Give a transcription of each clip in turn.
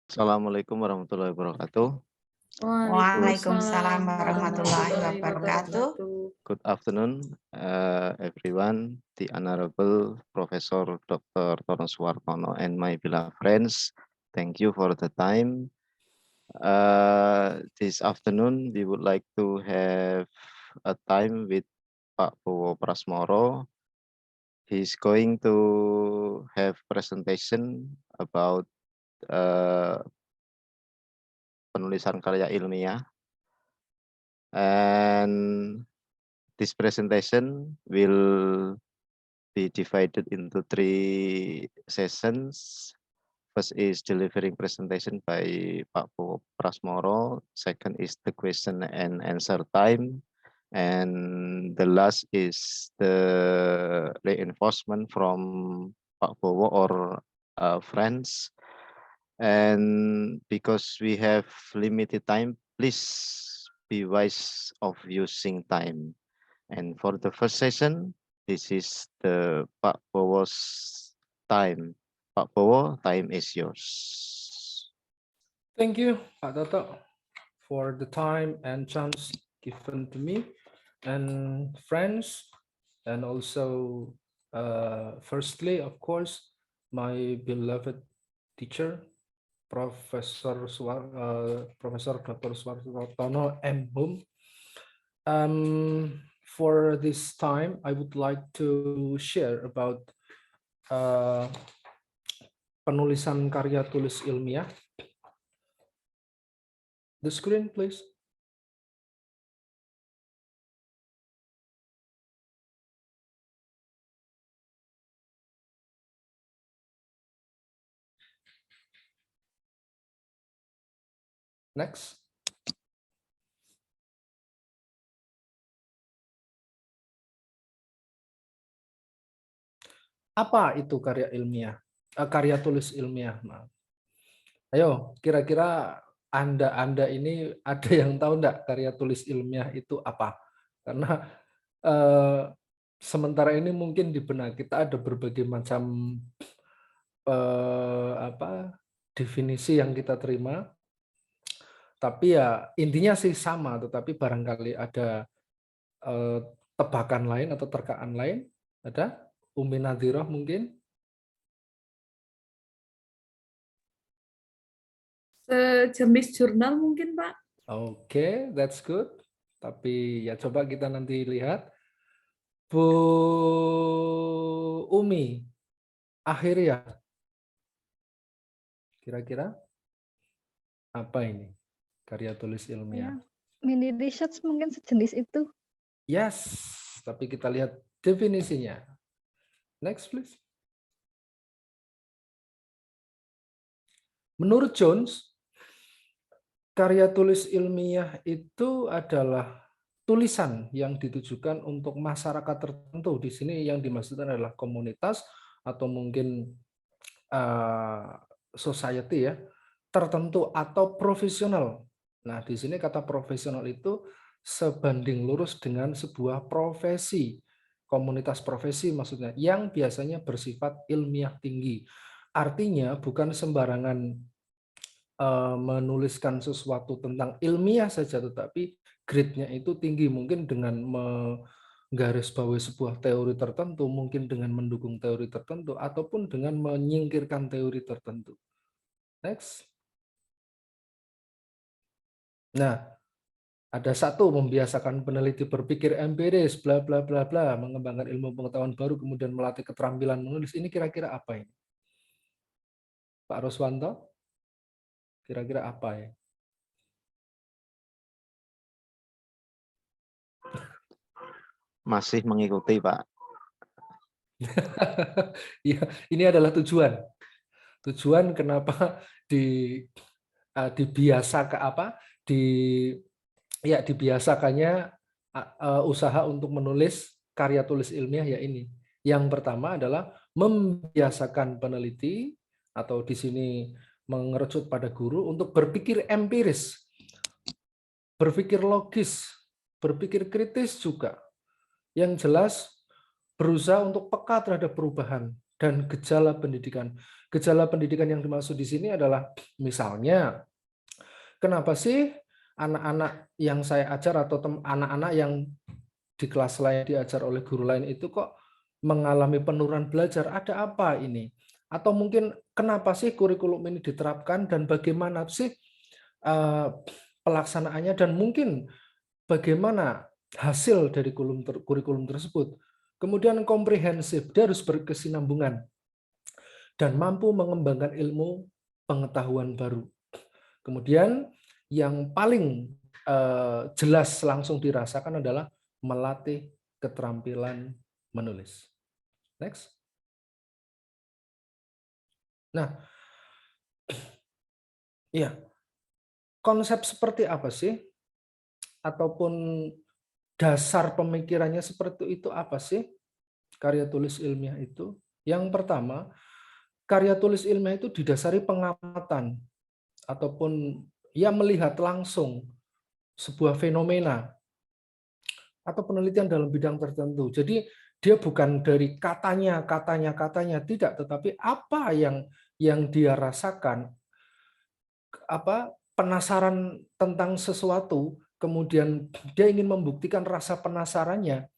Assalamualaikum warahmatullahi wabarakatuh. Waalaikumsalam warahmatullahi wabarakatuh. Good afternoon, everyone. The Honorable Professor Dr. Tono Suwartono and my beloved friends. Thank you for the time. This afternoon, we would like to have a time with Pak Bowo Prasmoro. He's going to have presentation about penulisan karya ilmiah, and this presentation will be divided into 3 sessions. First is delivering presentation by Pak Bowo Prasmoro. Second is the question and answer time. And the last is the reinforcement from Pak Bowo or friends. And because we have limited time, please be wise of using time. And for the first session, this is the Pak Bowo's time. Pak Bowo, time is yours. Thank you, Pak Toto, for the time and chance given to me and friends, and also firstly, of course, my beloved teacher, Professor Dr. Suwartono M. Hum. For this time, I would like to share about penulisan karya tulis ilmiah. The screen, please. Next. Apa itu karya ilmiah? Karya tulis ilmiah, maaf. Ayo, kira-kira Anda ini ada yang tahu enggak karya tulis ilmiah itu apa? Karena sementara ini mungkin di benak kita ada berbagai macam definisi yang kita terima. Tapi ya intinya sih sama, tetapi barangkali ada tebakan lain atau terkaan lain. Ada? Umi Nadhirah mungkin? Sejenis jurnal mungkin, Pak. Oke, that's good. Tapi ya coba kita nanti lihat. Bu Umi, akhirnya kira-kira apa ini karya tulis ilmiah? Ya, mini research mungkin sejenis itu. Yes, tapi kita lihat definisinya. Next, please. Menurut Jones, karya tulis ilmiah itu adalah tulisan yang ditujukan untuk masyarakat tertentu. Di sini yang dimaksudkan adalah komunitas atau mungkin society ya, tertentu atau profesional. Nah, di sini kata profesional itu sebanding lurus dengan sebuah profesi. Komunitas profesi maksudnya, yang biasanya bersifat ilmiah tinggi. Artinya bukan sembarangan menuliskan sesuatu tentang ilmiah saja, tetapi grade-nya itu tinggi, mungkin dengan menggarisbawahi sebuah teori tertentu, mungkin dengan mendukung teori tertentu, ataupun dengan menyingkirkan teori tertentu. Next. Nah, ada satu, membiasakan peneliti berpikir empiris, bla bla bla bla, mengembangkan ilmu pengetahuan baru, kemudian melatih keterampilan menulis. Ini kira-kira apa ini? Pak Roswanto? Kira-kira apa ya? Masih mengikuti, Pak. Ya, ini adalah tujuan. Tujuan kenapa dibiasakannya usaha untuk menulis karya tulis ilmiah ya ini. Yang pertama adalah membiasakan peneliti atau di sini mengerucut pada guru untuk berpikir empiris, berpikir logis, berpikir kritis juga. Yang jelas berusaha untuk peka terhadap perubahan dan gejala pendidikan. Gejala pendidikan yang dimaksud di sini adalah misalnya, kenapa sih anak-anak yang saya ajar atau anak-anak yang di kelas lain diajar oleh guru lain itu kok mengalami penurunan belajar? Ada apa ini? Atau mungkin kenapa sih kurikulum ini diterapkan dan bagaimana sih pelaksanaannya, dan mungkin bagaimana hasil dari kurikulum tersebut. Kemudian komprehensif, dia harus berkesinambungan dan mampu mengembangkan ilmu pengetahuan baru. Kemudian yang paling jelas langsung dirasakan adalah melatih keterampilan menulis. Next. Nah, ya, konsep seperti apa sih? Ataupun dasar pemikirannya seperti itu apa sih? Karya tulis ilmiah itu. Yang pertama, karya tulis ilmiah itu didasari pengamatan ataupun ya melihat langsung sebuah fenomena atau penelitian dalam bidang tertentu. Jadi dia bukan dari katanya tidak, tetapi apa yang dia rasakan, apa penasaran tentang sesuatu, kemudian dia ingin membuktikan rasa penasarannya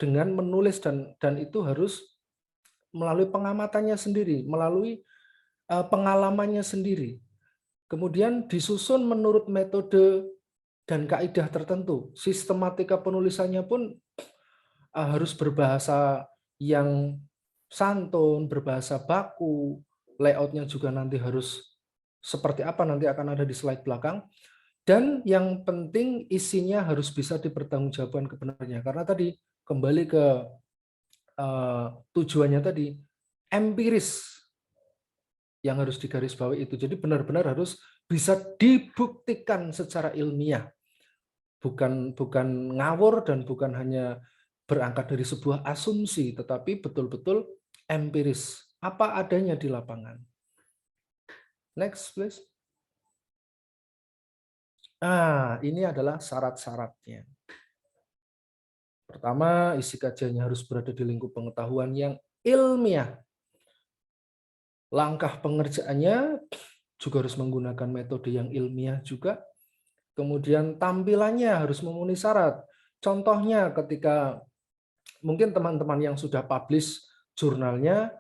dengan menulis, dan itu harus melalui pengamatannya sendiri, melalui pengalamannya sendiri. Kemudian disusun menurut metode dan kaidah tertentu. Sistematika penulisannya pun harus berbahasa yang santun, berbahasa baku, layoutnya juga nanti harus seperti apa, nanti akan ada di slide belakang. Dan yang penting isinya harus bisa dipertanggungjawabkan kebenarannya. Karena tadi kembali ke tujuannya tadi, empiris yang harus digarisbawahi itu. Jadi benar-benar harus bisa dibuktikan secara ilmiah. Bukan ngawur dan bukan hanya berangkat dari sebuah asumsi, tetapi betul-betul empiris. Apa adanya di lapangan. Next, please. Nah, ini adalah syarat-syaratnya. Pertama, isi kajiannya harus berada di lingkup pengetahuan yang ilmiah. Langkah pengerjaannya juga harus menggunakan metode yang ilmiah juga. Kemudian tampilannya harus memenuhi syarat. Contohnya ketika mungkin teman-teman yang sudah publish jurnalnya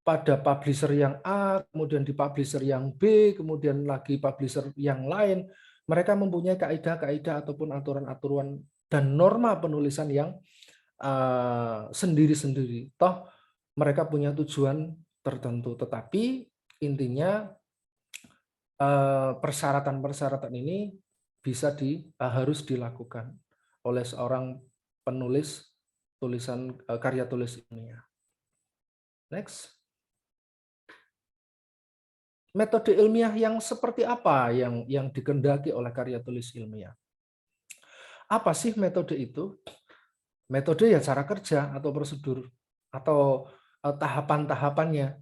pada publisher yang A, kemudian di publisher yang B, kemudian lagi publisher yang lain, mereka mempunyai kaidah-kaidah ataupun aturan-aturan dan norma penulisan yang sendiri-sendiri. Toh mereka punya tujuan tertentu, tetapi intinya persyaratan-persyaratan ini harus dilakukan oleh seorang penulis tulisan karya tulis ilmiah. Next. Metode ilmiah yang seperti apa yang dikehendaki oleh karya tulis ilmiah? Apa sih metode itu? Metode ya cara kerja atau prosedur atau tahapan-tahapannya.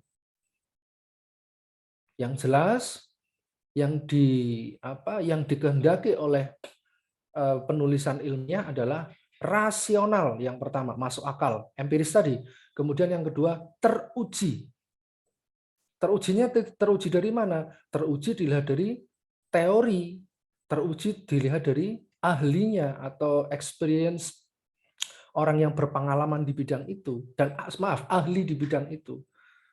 Yang jelas yang dikehendaki oleh penulisan ilmiah adalah rasional, yang pertama, masuk akal, empiris tadi. Kemudian yang kedua, teruji. Teruji dari mana? Teruji dilihat dari teori, teruji dilihat dari ahlinya atau experience orang yang berpengalaman di bidang itu, dan ahli di bidang itu.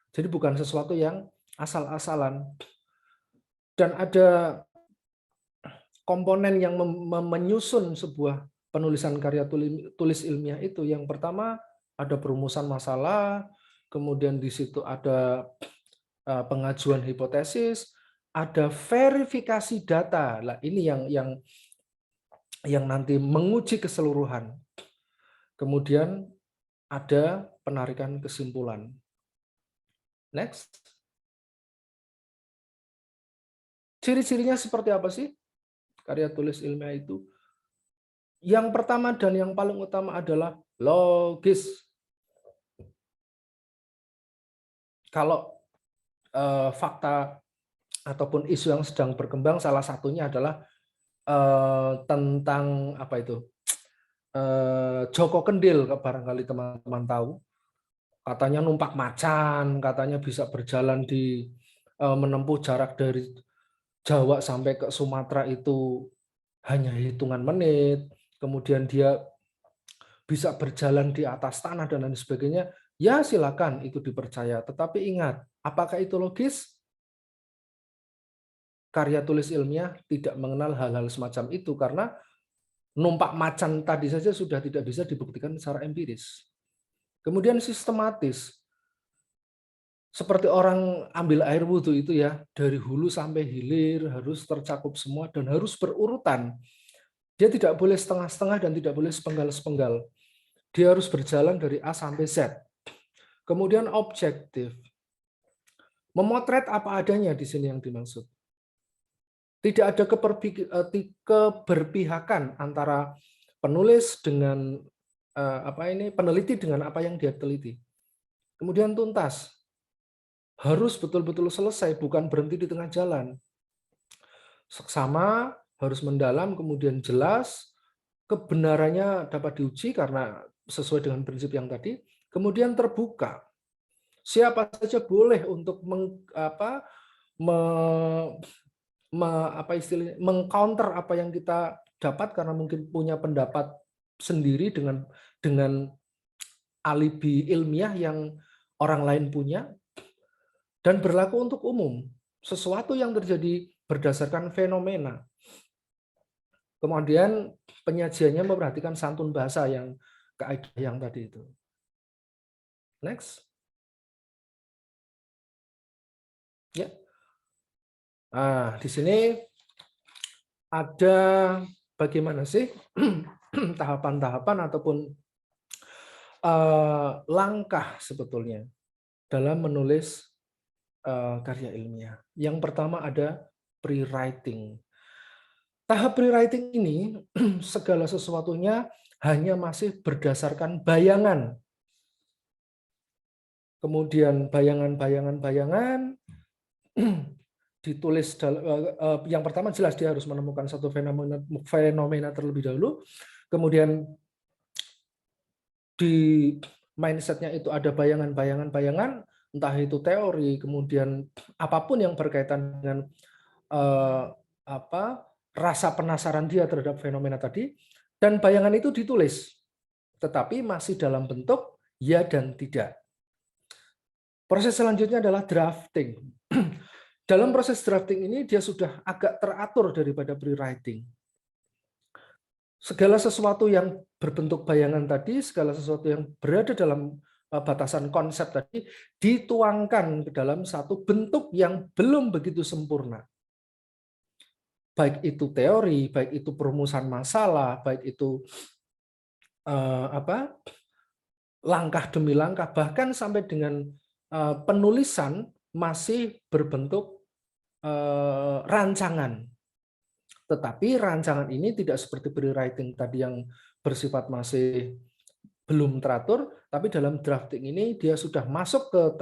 Jadi bukan sesuatu yang asal-asalan. Dan ada komponen yang menyusun sebuah penulisan karya tulis ilmiah itu. Yang pertama ada perumusan masalah, kemudian di situ ada pengajuan hipotesis, ada verifikasi data. Nah, ini yang nanti menguji keseluruhan. Kemudian ada penarikan kesimpulan. Next. Ciri-cirinya seperti apa sih karya tulis ilmiah itu? Yang pertama dan yang paling utama adalah logis. Kalau fakta ataupun isu yang sedang berkembang, salah satunya adalah tentang apa itu? Joko Kendil, barangkali teman-teman tahu. Katanya numpak macan, katanya bisa berjalan menempuh jarak dari Jawa sampai ke Sumatera itu hanya hitungan menit. Kemudian dia bisa berjalan di atas tanah dan lain sebagainya. Ya silakan itu dipercaya. Tetapi ingat, apakah itu logis? Karya tulis ilmiah tidak mengenal hal-hal semacam itu karena numpak macan tadi saja sudah tidak bisa dibuktikan secara empiris. Kemudian sistematis. Seperti orang ambil air wudhu itu ya, dari hulu sampai hilir harus tercakup semua dan harus berurutan. Dia tidak boleh setengah-setengah dan tidak boleh sepenggal-sepenggal. Dia harus berjalan dari A sampai Z. Kemudian objektif. Memotret apa adanya di sini yang dimaksud. Tidak ada keberpihakan antara penulis dengan peneliti dengan apa yang dia teliti. Kemudian tuntas. Harus betul-betul selesai, bukan berhenti di tengah jalan. Seksama, harus mendalam, kemudian jelas, kebenarannya dapat diuji karena sesuai dengan prinsip yang tadi, kemudian terbuka. Siapa saja boleh untuk mengcounter apa yang kita dapat karena mungkin punya pendapat sendiri dengan alibi ilmiah yang orang lain punya. Dan berlaku untuk umum, sesuatu yang terjadi berdasarkan fenomena. Kemudian penyajiannya memperhatikan santun bahasa yang kaidah yang tadi itu. Next. Ya. Nah, di sini ada bagaimana sih tahapan-tahapan ataupun langkah sebetulnya dalam menulis karya ilmiah. Yang pertama ada pre-writing. Tahap pre-writing ini segala sesuatunya hanya masih berdasarkan bayangan. Kemudian bayangan ditulis yang pertama jelas dia harus menemukan satu fenomena terlebih dahulu. Kemudian di mindsetnya itu ada bayangan-bayangan, entah itu teori, kemudian apapun yang berkaitan dengan rasa penasaran dia terhadap fenomena tadi, dan bayangan itu ditulis, tetapi masih dalam bentuk ya dan tidak. Proses selanjutnya adalah drafting. Dalam proses drafting ini dia sudah agak teratur daripada pre-writing. Segala sesuatu yang berbentuk bayangan tadi, segala sesuatu yang berada dalam batasan konsep tadi, dituangkan ke dalam satu bentuk yang belum begitu sempurna. Baik itu teori, baik itu perumusan masalah, baik itu langkah demi langkah, bahkan sampai dengan penulisan masih berbentuk rancangan. Tetapi rancangan ini tidak seperti pre-writing tadi yang bersifat masih belum teratur, tapi dalam drafting ini dia sudah masuk ke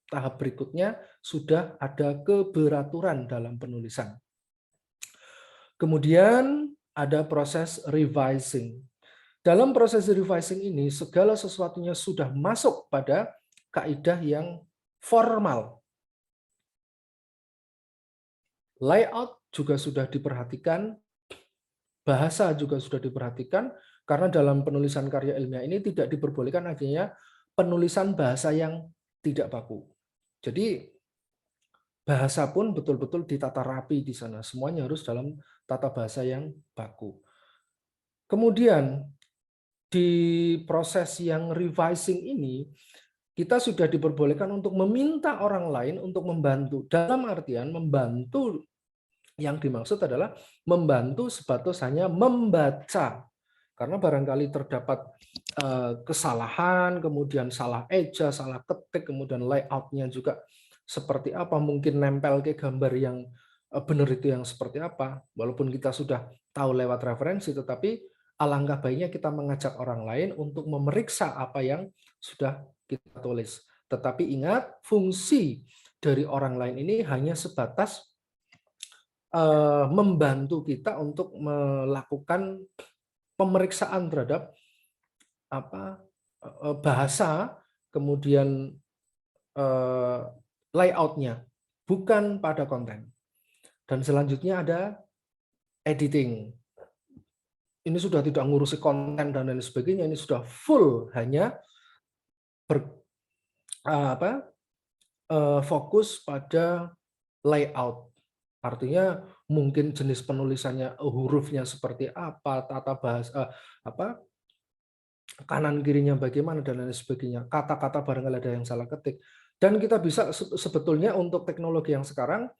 tahap berikutnya, sudah ada keberaturan dalam penulisan. Kemudian ada proses revising. Dalam proses revising ini, segala sesuatunya sudah masuk pada kaidah yang formal. Layout juga sudah diperhatikan, bahasa juga sudah diperhatikan, karena dalam penulisan karya ilmiah ini tidak diperbolehkan adanya penulisan bahasa yang tidak baku. Jadi bahasa pun betul-betul ditata rapi di sana. Semuanya harus dalam tata bahasa yang baku. Kemudian di proses yang revising ini, kita sudah diperbolehkan untuk meminta orang lain untuk membantu. Dalam artian membantu yang dimaksud adalah membantu sebatas hanya membaca. Karena barangkali terdapat kesalahan, kemudian salah eja, salah ketik, kemudian layoutnya juga seperti apa, mungkin nempel ke gambar yang benar itu yang seperti apa. Walaupun kita sudah tahu lewat referensi, tetapi alangkah baiknya kita mengajak orang lain untuk memeriksa apa yang sudah kita tulis. Tetapi ingat, fungsi dari orang lain ini hanya sebatas membantu kita untuk melakukan pemeriksaan terhadap bahasa, kemudian layoutnya, bukan pada konten. Dan selanjutnya ada editing. Ini sudah tidak ngurusi konten dan lain sebagainya, ini sudah full hanya fokus pada layout. Artinya mungkin jenis penulisannya, hurufnya seperti apa, tata bahasa kanan kirinya bagaimana dan lain sebagainya. Kata-kata barangkali ada yang salah ketik. Dan kita bisa sebetulnya untuk teknologi yang sekarang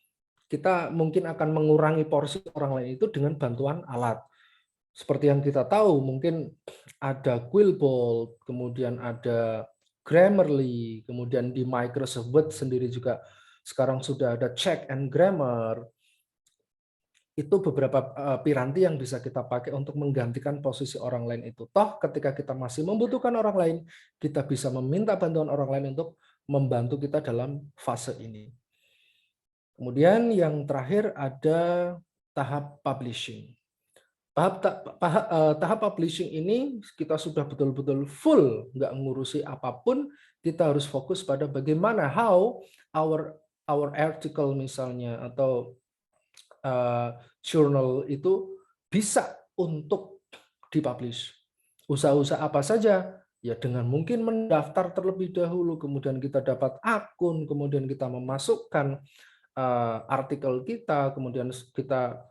kita mungkin akan mengurangi porsi orang lain itu dengan bantuan alat. Seperti yang kita tahu, mungkin ada Quillbot, kemudian ada Grammarly, kemudian di Microsoft Word sendiri juga sekarang sudah ada Check and Grammar. Itu beberapa piranti yang bisa kita pakai untuk menggantikan posisi orang lain itu. Toh ketika kita masih membutuhkan orang lain, kita bisa meminta bantuan orang lain untuk membantu kita dalam fase ini. Kemudian yang terakhir ada tahap publishing. Tahap publishing ini kita sudah betul-betul full, nggak ngurusi apapun, kita harus fokus pada bagaimana how our article misalnya atau journal itu bisa untuk dipublish. Usaha-usaha apa saja? Ya dengan mungkin mendaftar terlebih dahulu, kemudian kita dapat akun, kemudian kita memasukkan artikel kita, kemudian kita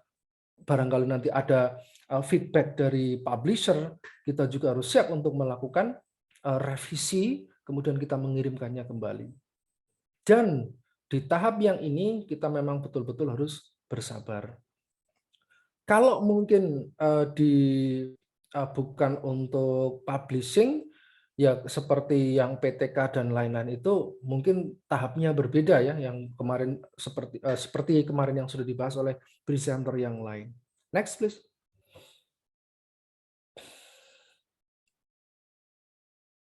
barangkali nanti ada feedback dari publisher, kita juga harus siap untuk melakukan revisi, kemudian kita mengirimkannya kembali. Dan di tahap yang ini kita memang betul-betul harus bersabar. Kalau mungkin bukan untuk publishing, ya seperti yang PTK dan lain-lain itu mungkin tahapnya berbeda ya, yang kemarin seperti kemarin yang sudah dibahas oleh presenter yang lain. Next please.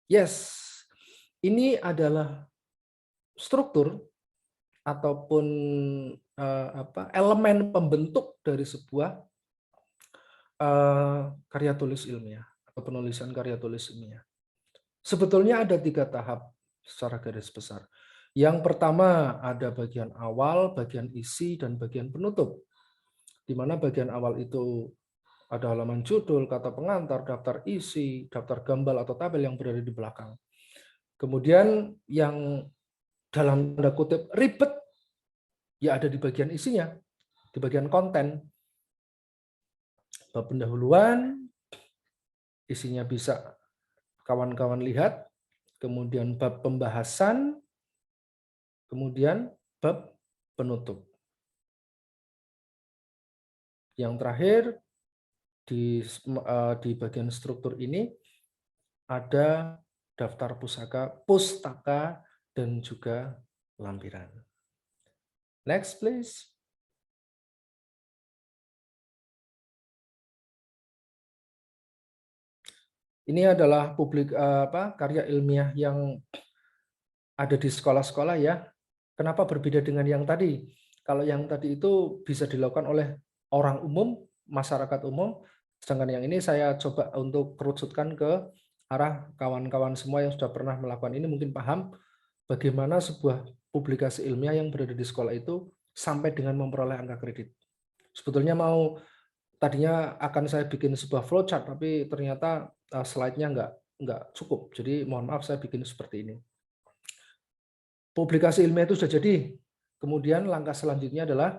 Yes, ini adalah struktur ataupun elemen pembentuk dari sebuah karya tulis ilmiah atau penulisan karya tulis ilmiah. Sebetulnya ada 3 tahap secara garis besar. Yang pertama ada bagian awal, bagian isi, dan bagian penutup. Di mana bagian awal itu ada halaman judul, kata pengantar, daftar isi, daftar gambar atau tabel yang berada di belakang. Kemudian yang dalam tanda kutip ribet, ya ada di bagian isinya, di bagian konten. Bab pendahuluan, isinya bisa kawan-kawan lihat, kemudian bab pembahasan, kemudian bab penutup. Yang terakhir, di bagian struktur ini ada daftar pustaka dan juga lampiran. Next please. Ini adalah karya ilmiah yang ada di sekolah-sekolah ya. Kenapa berbeda dengan yang tadi? Kalau yang tadi itu bisa dilakukan oleh orang umum, masyarakat umum, sedangkan yang ini saya coba untuk kerucutkan ke arah kawan-kawan semua yang sudah pernah melakukan ini mungkin paham bagaimana sebuah publikasi ilmiah yang berada di sekolah itu sampai dengan memperoleh angka kredit. Sebetulnya tadinya akan saya bikin sebuah flowchart, tapi ternyata slide-nya nggak cukup. Jadi mohon maaf saya bikin seperti ini. Publikasi ilmiah itu sudah jadi. Kemudian langkah selanjutnya adalah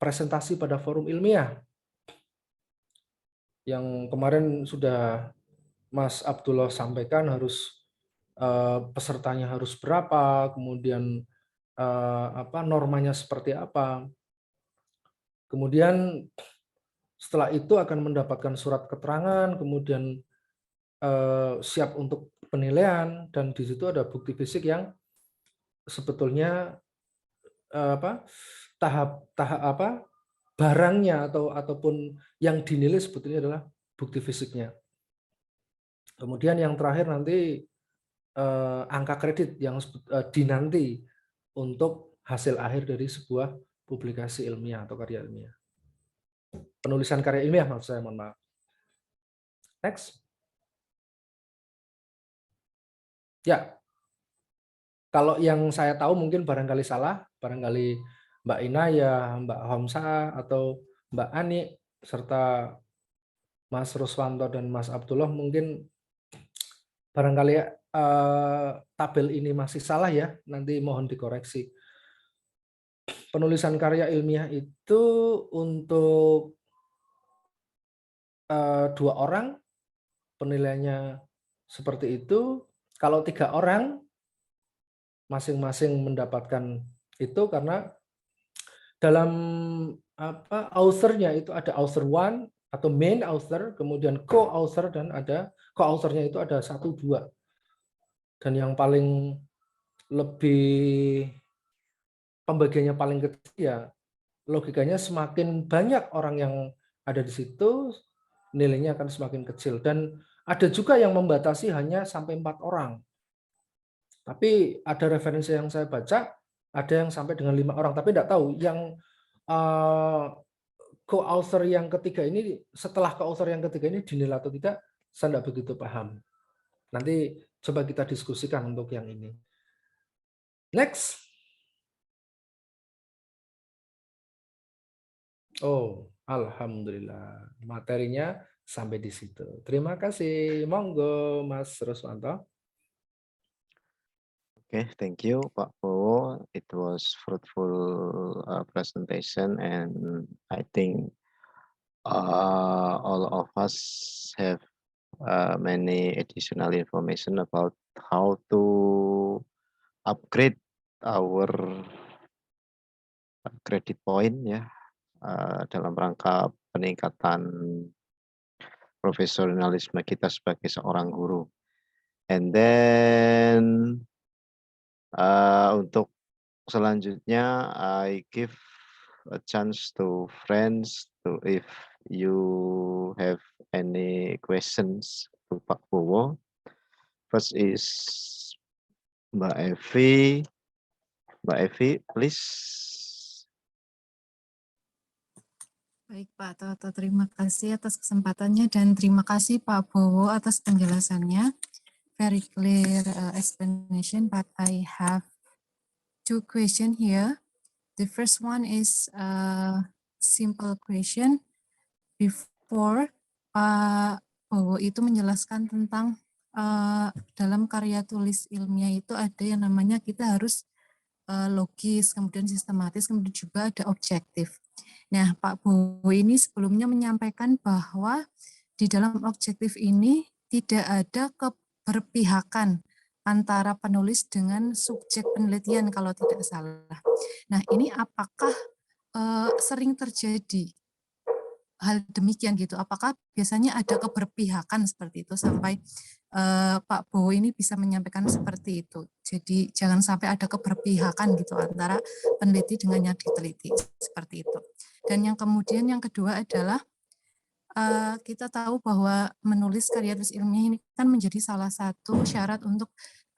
presentasi pada forum ilmiah. Yang kemarin sudah Mas Abdullah sampaikan harus pesertanya harus berapa, kemudian normanya seperti apa. Kemudian setelah itu akan mendapatkan surat keterangan, kemudian siap untuk penilaian, dan di situ ada bukti fisik yang sebetulnya tahap barangnya ataupun yang dinilai sebetulnya adalah bukti fisiknya. Kemudian yang terakhir nanti angka kredit yang dinanti untuk hasil akhir dari sebuah publikasi ilmiah atau karya ilmiah. Penulisan karya ilmiah maksud saya, mohon maaf. Next. Ya, kalau yang saya tahu mungkin barangkali salah, barangkali Mbak Inaya, Mbak Homsa, atau Mbak Ani, serta Mas Ruswanto dan Mas Abdullah mungkin barangkali tabel ini masih salah ya, nanti mohon dikoreksi. Penulisan karya ilmiah itu untuk 2 orang penilaiannya seperti itu. Kalau 3 orang masing-masing mendapatkan itu karena dalam author-nya itu ada author one atau main author, kemudian co-author, dan ada co-author-nya itu ada 1, 2. Dan yang paling lebih pembagiannya paling kecil ya logikanya semakin banyak orang yang ada di situ nilainya akan semakin kecil, dan ada juga yang membatasi hanya sampai 4 orang. Tapi ada referensi yang saya baca ada yang sampai dengan 5 orang, tapi tidak tahu yang co-author yang ketiga ini, setelah co-author yang ketiga ini dinilai atau tidak, saya tidak begitu paham. Nanti coba kita diskusikan untuk yang ini. Next. Oh, alhamdulillah. Materinya sampai di situ. Terima kasih. Monggo, Mas Ruswanto. Okay, thank you, Pak Bowo. It was fruitful presentation, and I think all of us have many additional information about how to upgrade our credit point ya dalam rangka peningkatan profesionalisme kita sebagai seorang guru. And then untuk selanjutnya I give a chance to friends to if you have any questions to Pak Bowo. First is Mbak Evi. Mbak Evi, please. Baik Pak Toto, terima kasih atas kesempatannya dan terima kasih Pak Bowo atas penjelasannya. Very clear explanation, but I have 2 questions here. The first one is a simple question. Before Pak Bowo itu menjelaskan tentang dalam karya tulis ilmiah itu ada yang namanya kita harus logis, kemudian sistematis, kemudian juga ada objektif. Nah, Pak Bowo ini sebelumnya menyampaikan bahwa di dalam objektif ini tidak ada keberpihakan antara penulis dengan subjek penelitian kalau tidak salah. Nah, ini apakah sering terjadi hal demikian gitu? Apakah biasanya ada keberpihakan seperti itu sampai Pak Bowo ini bisa menyampaikan seperti itu? Jadi jangan sampai ada keberpihakan gitu antara peneliti dengan yang diteliti seperti itu. Dan yang kemudian yang kedua adalah kita tahu bahwa menulis karya tulis ilmiah ini kan menjadi salah satu syarat untuk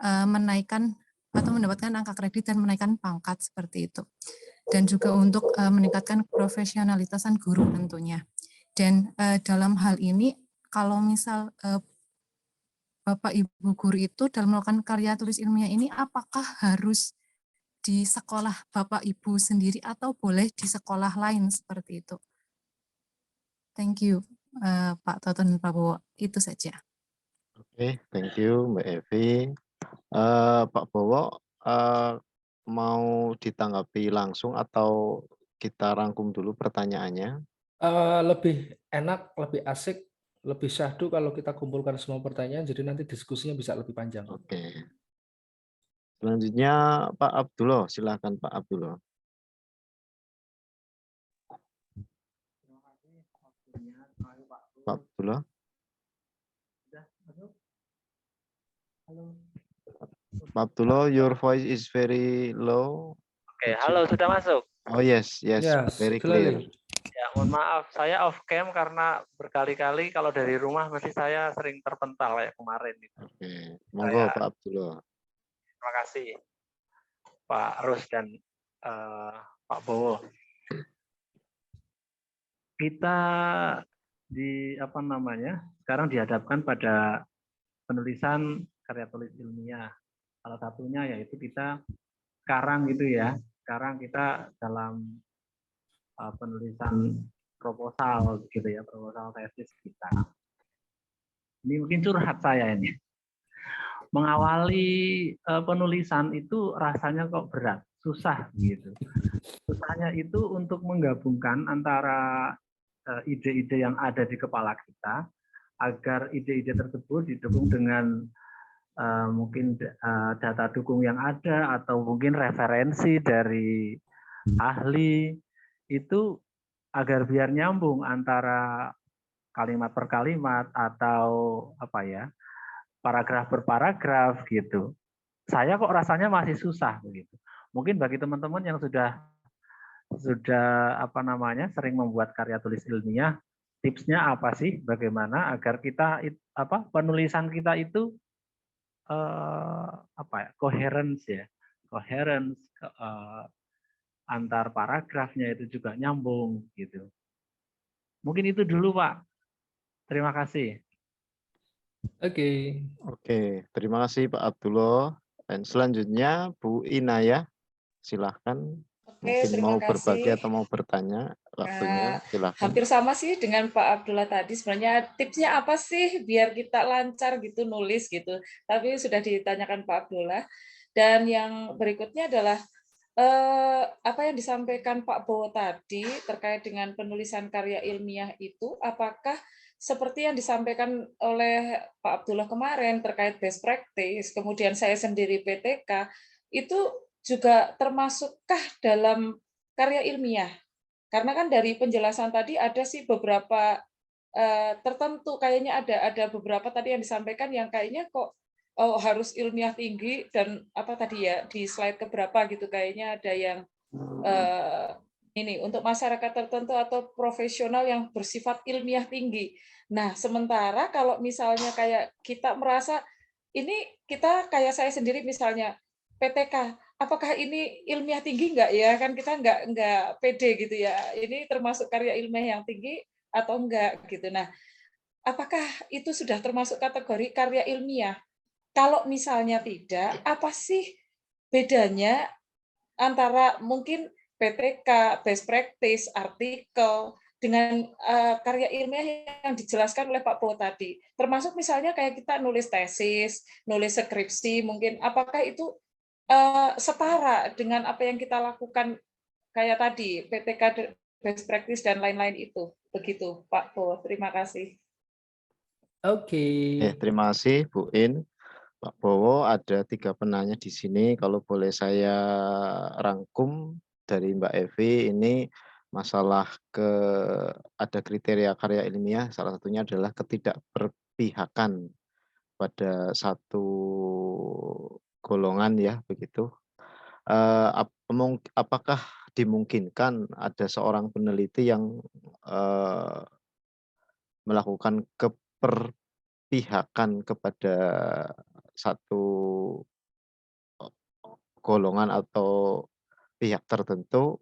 menaikkan atau mendapatkan angka kredit dan menaikkan pangkat seperti itu. Dan juga untuk meningkatkan profesionalitasan guru tentunya. Dan dalam hal ini kalau misal Bapak Ibu guru itu dalam melakukan karya tulis ilmiah ini apakah harus di sekolah Bapak Ibu sendiri atau boleh di sekolah lain seperti itu? Thank you Pak Toto dan Pak Bowo, itu saja. Oke, thank you Mbak Evi. Pak Bowo mau ditanggapi langsung atau kita rangkum dulu pertanyaannya? Lebih enak, lebih asik, lebih syahdu kalau kita kumpulkan semua pertanyaan, jadi nanti diskusinya bisa lebih panjang. Oke. Selanjutnya Pak Abdullah, silakan Pak Abdullah. Pak Abdullah. Pak Abdullah, your voice is very low. Oke, halo, sudah masuk? Oh yes, Yes, very clear. clearly. Ya, mohon maaf, saya off cam karena berkali-kali kalau dari rumah mesti saya sering terpental kayak kemarin. Oke, monggo Saya- Pak Abdullah. Terima kasih Pak Rus dan Pak Bowo. Kita di sekarang dihadapkan pada penulisan karya tulis ilmiah. Salah satunya yaitu kita sekarang gitu ya. Sekarang kita dalam penulisan proposal gitu ya, proposal tesis kita. Ini mungkin curhat saya ini. Mengawali penulisan itu rasanya kok berat, susah gitu. Susahnya itu untuk menggabungkan antara ide-ide yang ada di kepala kita agar ide-ide tersebut didukung dengan mungkin data dukung yang ada atau mungkin referensi dari ahli itu agar biar nyambung antara kalimat per kalimat atau apa ya, paragraf per paragraf gitu. Saya kok rasanya masih susah begitu. Mungkin bagi teman-teman yang sudah apa namanya sering membuat karya tulis ilmiah, tipsnya apa sih bagaimana agar kita penulisan kita itu coherence ya, coherence antar paragrafnya itu juga nyambung gitu. Mungkin itu dulu Pak. Terima kasih. Oke. Oke, terima kasih Pak Abdullah. Dan selanjutnya Bu Inaya, silahkan. Oke, Mungkin terima mau berbagi kasih. atau mau bertanya, waktunya silahkan. Hampir sama sih dengan Pak Abdullah tadi. Sebenarnya tipsnya apa sih biar kita lancar gitu nulis gitu. Tapi sudah ditanyakan Pak Abdullah. Dan yang berikutnya adalah apa yang disampaikan Pak Bowo tadi terkait dengan penulisan karya ilmiah itu, apakah seperti yang disampaikan oleh Pak Abdullah kemarin terkait best practice, kemudian saya sendiri PTK, itu juga termasukkah dalam karya ilmiah? Karena kan dari penjelasan tadi ada sih beberapa tertentu, kayaknya ada beberapa tadi yang disampaikan yang kayaknya kok harus ilmiah tinggi dan apa tadi ya di slide keberapa gitu kayaknya ada yang ini untuk masyarakat tertentu atau profesional yang bersifat ilmiah tinggi. Nah, sementara kalau misalnya kayak kita merasa ini kita kayak saya sendiri misalnya PTK, apakah ini ilmiah tinggi enggak ya? Kan kita enggak pede gitu ya. Ini termasuk karya ilmiah yang tinggi atau enggak gitu. Nah, apakah itu sudah termasuk kategori karya ilmiah? Kalau misalnya tidak, apa sih bedanya antara mungkin PTK, best practice, artikel, dengan karya ilmiah yang dijelaskan oleh Pak Bowo tadi? Termasuk misalnya kayak kita nulis tesis, nulis skripsi, mungkin apakah itu setara dengan apa yang kita lakukan kayak tadi, PTK, best practice, dan lain-lain itu? Begitu, Pak Bowo. Terima kasih. Oke. Terima kasih Bu In. Pak Bowo, ada 3 penanya di sini. Kalau boleh saya rangkum dari Mbak Evi, ini masalah ada kriteria karya ilmiah, salah satunya adalah ketidakberpihakan pada satu golongan ya, begitu. Apakah dimungkinkan ada seorang peneliti yang melakukan keberpihakan kepada satu golongan atau pihak tertentu,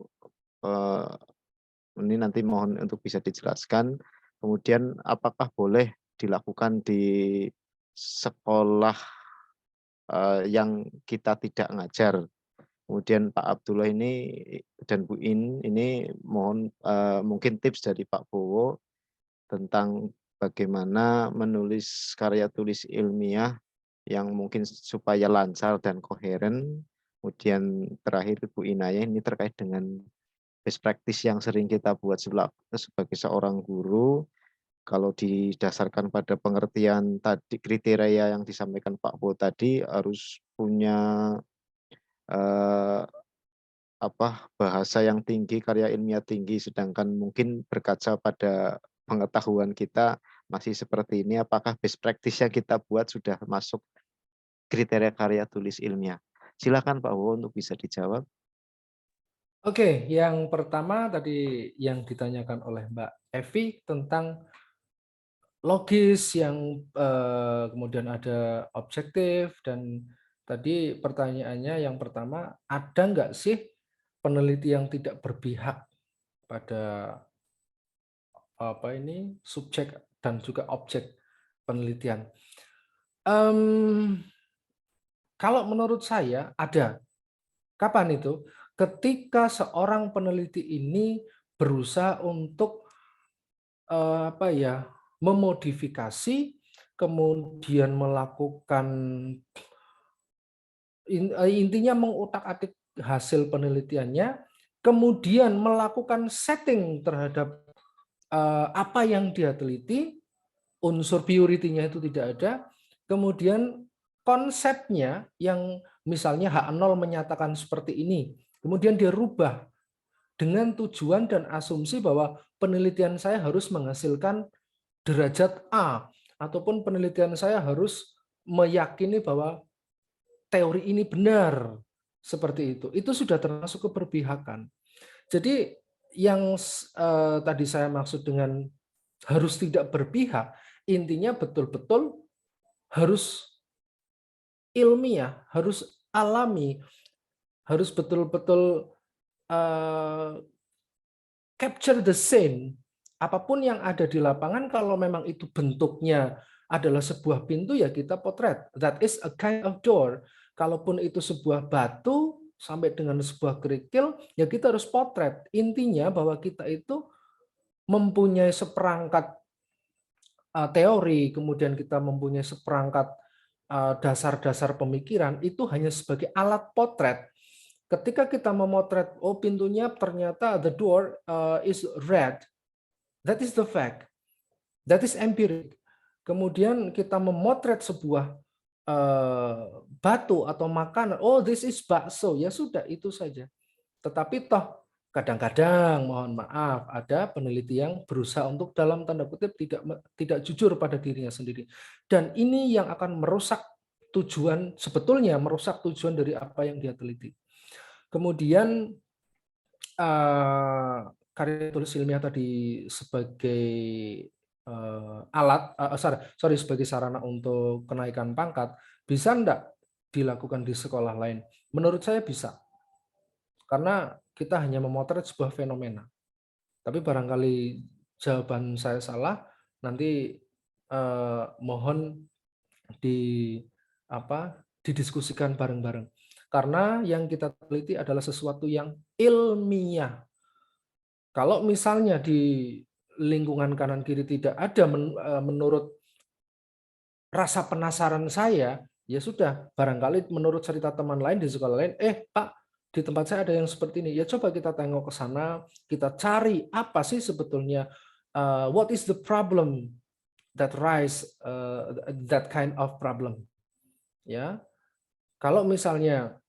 ini nanti mohon untuk bisa dijelaskan. Kemudian apakah boleh dilakukan di sekolah yang kita tidak ngajar? Kemudian Pak Abdullah ini dan Bu In ini mohon mungkin tips dari Pak Bowo tentang bagaimana menulis karya tulis ilmiah yang mungkin supaya lancar dan koheren. Kemudian terakhir Bu Inaya ini terkait dengan best practice yang sering kita buat sebagai seorang guru. Kalau didasarkan pada pengertian tadi kriteria yang disampaikan Pak Bowo tadi harus punya bahasa yang tinggi, karya ilmiah tinggi, sedangkan mungkin berkaca pada pengetahuan kita masih seperti ini, apakah best practice yang kita buat sudah masuk kriteria karya tulis ilmiah? Silakan Pak Bowo untuk bisa dijawab. Oke, yang pertama tadi yang ditanyakan oleh Mbak Evi tentang logis yang kemudian ada objektif, dan tadi pertanyaannya yang pertama, ada nggak sih peneliti yang tidak berpihak pada subjek dan juga objek? penelitian. Kalau menurut saya ada. Kapan itu? Ketika seorang peneliti ini berusaha untuk memodifikasi, kemudian melakukan intinya mengutak-atik hasil penelitiannya, kemudian melakukan setting terhadap apa yang dia teliti, unsur purity-nya itu tidak ada, kemudian konsepnya yang misalnya H0 menyatakan seperti ini, kemudian dia rubah dengan tujuan dan asumsi bahwa penelitian saya harus menghasilkan derajat A, ataupun penelitian saya harus meyakini bahwa teori ini benar, seperti itu sudah termasuk keberpihakan. Jadi yang tadi saya maksud dengan harus tidak berpihak, intinya betul-betul harus ilmiah, harus alami, harus betul-betul capture the scene. Apapun yang ada di lapangan, kalau memang itu bentuknya adalah sebuah pintu, ya kita potret. That is a kind of door. Kalaupun itu sebuah batu sampai dengan sebuah kerikil, ya kita harus potret. Intinya bahwa kita itu mempunyai seperangkat teori, kemudian kita mempunyai seperangkat dasar-dasar pemikiran, itu hanya sebagai alat potret. Ketika kita memotret, oh pintunya ternyata the door is red, that is the fact, that is empiric. Kemudian kita memotret sebuah batu atau makanan, oh this is bakso, ya sudah itu saja. Tetapi toh kadang-kadang, mohon maaf, ada peneliti yang berusaha untuk dalam tanda kutip tidak jujur pada dirinya sendiri. Dan ini yang akan merusak tujuan, sebetulnya merusak tujuan dari apa yang dia teliti. Kemudian karya tulis ilmiah tadi sebagai sebagai sarana untuk kenaikan pangkat, bisa enggak dilakukan di sekolah lain? Menurut saya bisa. Karena kita hanya memotret sebuah fenomena. Tapi barangkali jawaban saya salah, nanti mohon didiskusikan bareng-bareng. Karena yang kita teliti adalah sesuatu yang ilmiah. Kalau misalnya di lingkungan kanan kiri tidak ada menurut rasa penasaran saya, ya sudah, barangkali menurut cerita teman lain di sekolah lain, Pak, di tempat saya ada yang seperti ini. Ya coba kita tengok ke sana, kita cari apa sih sebetulnya, what is the problem that rise that kind of problem. Ya. Kalau misalnya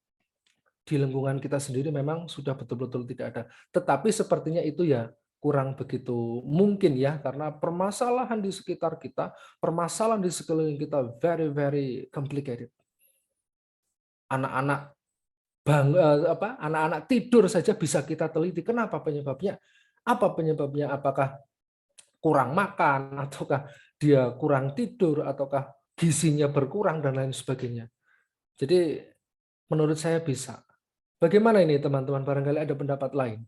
di lingkungan kita sendiri memang sudah betul-betul tidak ada. Tetapi sepertinya itu ya kurang begitu mungkin ya, karena permasalahan di sekitar kita, permasalahan di sekeliling kita very very complicated. Anak-anak anak-anak tidur saja bisa kita teliti. Kenapa penyebabnya? Apa penyebabnya? Apakah kurang makan, ataukah dia kurang tidur, ataukah gizinya berkurang dan lain sebagainya. Jadi menurut saya bisa. Bagaimana ini teman-teman? Barangkali ada pendapat lain.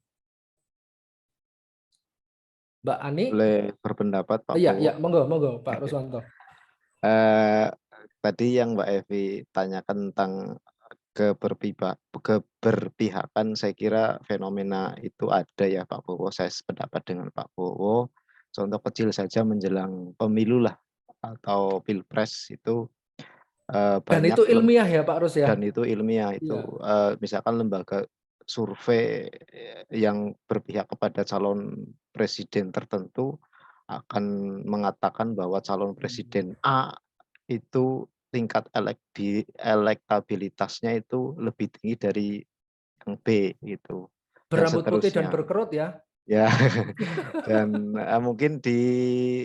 Mbak Ani? Boleh berpendapat, Pak Iya, Bowo? ya, monggo Pak Ruswanto. Tadi yang Mbak Evi tanyakan tentang keberpihakan, saya kira fenomena itu ada ya Pak Bowo. Saya sependapat dengan Pak Bowo. Contoh kecil saja menjelang pemilu lah atau pilpres itu Dan banyak, itu ilmiah ya Pak Rus ya? dan itu ilmiah itu misalkan lembaga survei yang berpihak kepada calon presiden tertentu akan mengatakan bahwa calon presiden A itu tingkat elektabilitasnya itu lebih tinggi dari yang B gitu, dan Berambut putih dan seterusnya. berkerut ya? Ya, dan mungkin di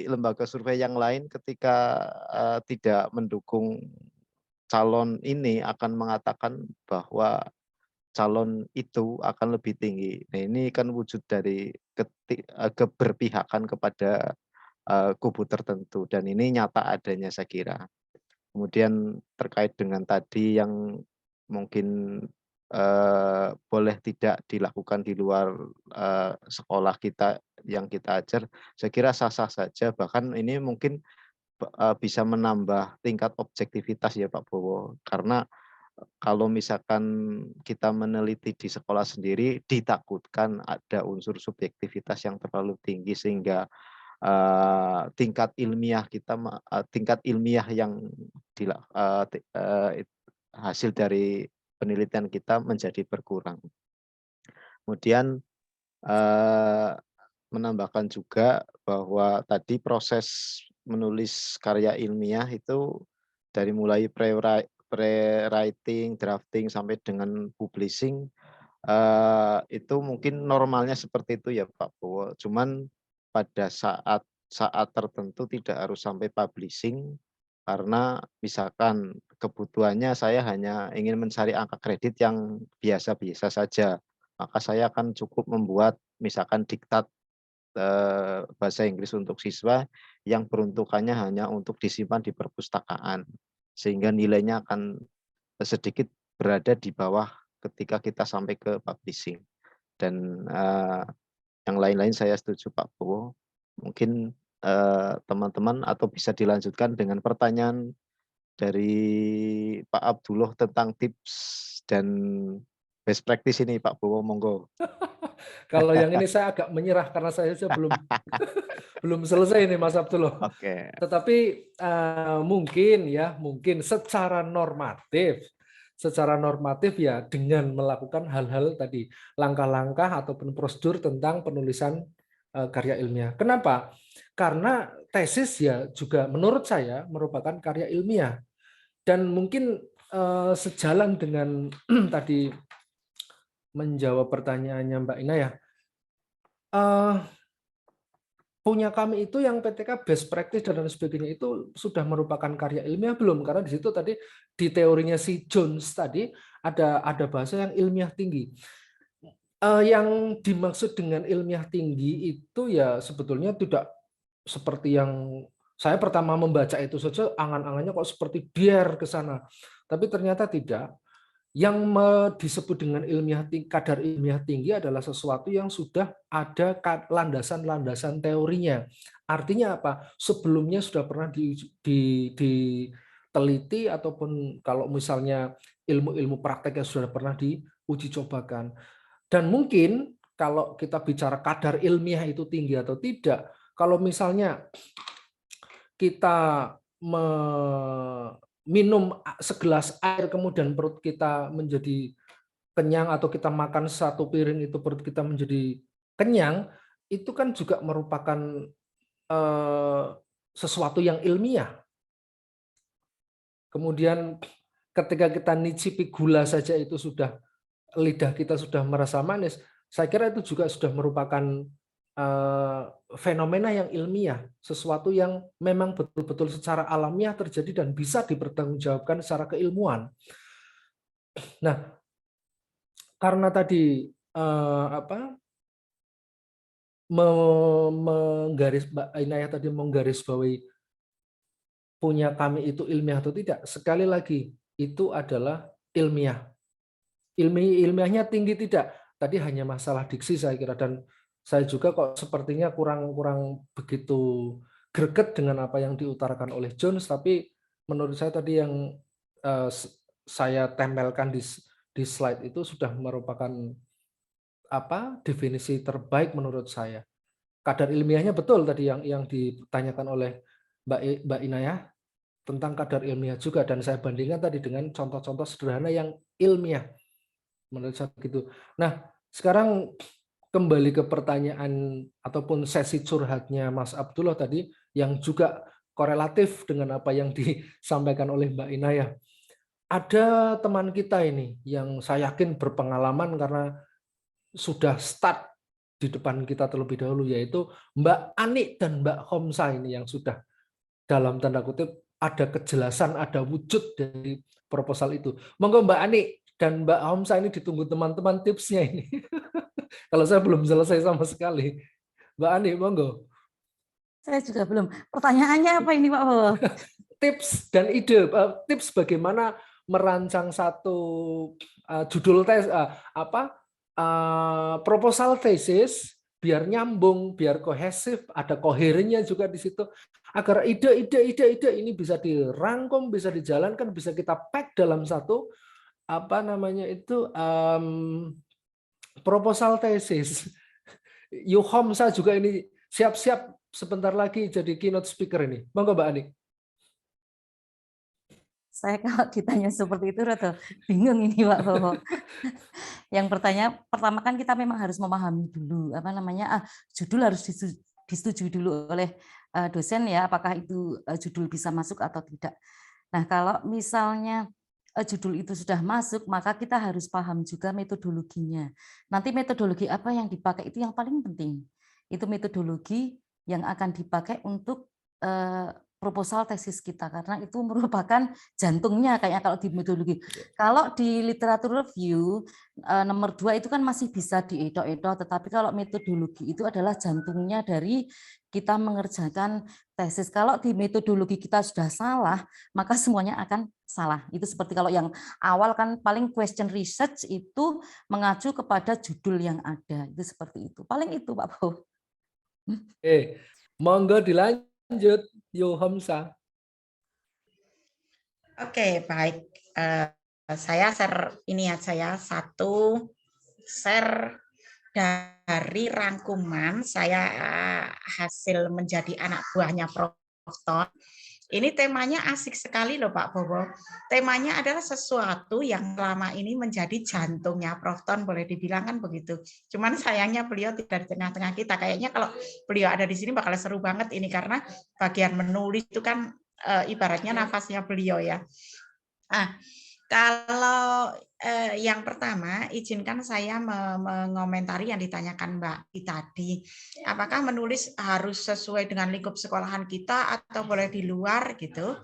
lembaga survei yang lain ketika tidak mendukung calon ini akan mengatakan bahwa calon itu akan lebih tinggi. Nah, ini kan wujud dari keberpihakan kepada kubu tertentu, dan ini nyata adanya saya kira. Kemudian terkait dengan tadi yang mungkin boleh tidak dilakukan di luar sekolah kita yang kita ajar, saya kira sah-sah saja. Bahkan ini mungkin bisa menambah tingkat objektivitas ya Pak Bowo. Karena kalau misalkan kita meneliti di sekolah sendiri, ditakutkan ada unsur subjektivitas yang terlalu tinggi sehingga tingkat ilmiah kita tingkat ilmiah yang hasil dari penelitian kita menjadi berkurang. Kemudian menambahkan juga bahwa tadi proses menulis karya ilmiah itu dari mulai pre-writing, drafting sampai dengan publishing itu mungkin normalnya seperti itu ya Pak Bowo. Cuman pada saat tertentu tidak harus sampai publishing karena misalkan kebutuhannya saya hanya ingin mencari angka kredit yang biasa-biasa saja. Maka saya akan cukup membuat misalkan diktat bahasa Inggris untuk siswa yang peruntukannya hanya untuk disimpan di perpustakaan. Sehingga nilainya akan sedikit berada di bawah ketika kita sampai ke publishing. Dan yang lain-lain saya setuju Pak Bowo. Mungkin teman-teman atau bisa dilanjutkan dengan pertanyaan dari Pak Abdullah tentang tips dan best practice ini Pak Bowo, monggo. Kalau yang ini saya agak menyerah karena saya belum belum selesai nih Mas Abdullah. Oke. Tetapi mungkin secara normatif ya dengan melakukan hal-hal tadi, langkah-langkah ataupun prosedur tentang penulisan karya ilmiah. Kenapa? Karena tesis ya juga menurut saya merupakan karya ilmiah. Dan mungkin sejalan dengan tadi menjawab pertanyaannya Mbak Ina ya, punya kami itu yang PTK best practice dan lain sebagainya itu sudah merupakan karya ilmiah belum? Karena di situ tadi di teorinya si Jones tadi ada bahasa yang ilmiah tinggi. Yang dimaksud dengan ilmiah tinggi itu ya sebetulnya tidak seperti yang saya pertama membaca itu saja angan-angannya kok seperti biar ke sana. Tapi ternyata tidak. Yang disebut dengan kadar ilmiah tinggi adalah sesuatu yang sudah ada landasan-landasan teorinya. Artinya apa? Sebelumnya sudah pernah diteliti ataupun kalau misalnya ilmu-ilmu prakteknya sudah pernah diuji cobakan. Dan mungkin kalau kita bicara kadar ilmiah itu tinggi atau tidak, kalau misalnya kita minum segelas air kemudian perut kita menjadi kenyang atau kita makan satu piring itu perut kita menjadi kenyang, itu kan juga merupakan sesuatu yang ilmiah. Kemudian ketika kita nyicipi gula saja itu sudah lidah kita sudah merasa manis, saya kira itu juga sudah merupakan fenomena yang ilmiah, sesuatu yang memang betul-betul secara alamiah terjadi dan bisa dipertanggungjawabkan secara keilmuan. Nah, karena tadi Mbak Inayah tadi menggarisbawahi punya kami itu ilmiah atau tidak, sekali lagi itu adalah ilmiah. Ilmiahnya tinggi tidak? Tadi hanya masalah diksi saya kira, dan saya juga kok sepertinya kurang begitu greget dengan apa yang diutarakan oleh Jones, tapi menurut saya tadi yang saya tempelkan di slide itu sudah merupakan definisi terbaik menurut saya. Kadar ilmiahnya betul tadi yang ditanyakan oleh Mbak Inayah tentang kadar ilmiah juga, dan saya bandingkan tadi dengan contoh-contoh sederhana yang ilmiah. Menurut saya begitu. Nah, sekarang kembali ke pertanyaan ataupun sesi curhatnya Mas Abdullah tadi yang juga korelatif dengan apa yang disampaikan oleh Mbak Inayah. Ada teman kita ini yang saya yakin berpengalaman karena sudah start di depan kita terlebih dahulu, yaitu Mbak Ani dan Mbak Homsa ini yang sudah dalam tanda kutip ada kejelasan, ada wujud dari proposal itu. Monggo Mbak Ani dan Mbak Homsa ini ditunggu teman-teman tipsnya ini. Kalau saya belum selesai sama sekali. Mbak Ani, monggo. Saya juga belum. Pertanyaannya apa ini Pak Bowo? Tips dan ide, tips bagaimana merancang satu judul tes proposal tesis biar nyambung, biar kohesif, ada koherennya juga di situ, agar ide ini bisa dirangkum, bisa dijalankan, bisa kita pack dalam satu proposal tesis. Yuhomsa juga ini siap-siap sebentar lagi jadi keynote speaker ini. Monggo Mbak Ani. Saya kalau ditanya seperti itu rada bingung ini Pak Bowo. Yang pertama kan kita memang harus memahami dulu judul harus disetujui dulu oleh dosen ya, apakah itu judul bisa masuk atau tidak. Nah, kalau misalnya judul itu sudah masuk, maka kita harus paham juga metodologinya. Nanti metodologi apa yang dipakai itu yang paling penting. Itu metodologi yang akan dipakai untuk proposal tesis kita, karena itu merupakan jantungnya kayaknya kalau di metodologi. Kalau di literatur review nomor 2 itu kan masih bisa diedok-edok, tetapi kalau metodologi itu adalah jantungnya dari kita mengerjakan tesis. Kalau di metodologi kita sudah salah, maka semuanya akan salah. Itu seperti kalau yang awal kan paling question research itu mengacu kepada judul yang ada. Itu seperti itu. Paling itu Pak Bowo. Monggo dilanjut. Yuhomsa. Oke, baik. Saya share dari rangkuman saya hasil menjadi anak buahnya Prof. Ton. Ini temanya asik sekali loh Pak Bowo. Temanya adalah sesuatu yang selama ini menjadi jantungnya Prof. Ton, boleh dibilang kan begitu. Cuman sayangnya beliau tidak di tengah-tengah kita. Kayaknya kalau beliau ada di sini bakal seru banget ini, karena bagian menulis itu kan ibaratnya nafasnya beliau ya. Kalau yang pertama, izinkan saya mengomentari yang ditanyakan Mbak I tadi. Apakah menulis harus sesuai dengan lingkup sekolahan kita atau boleh di luar gitu?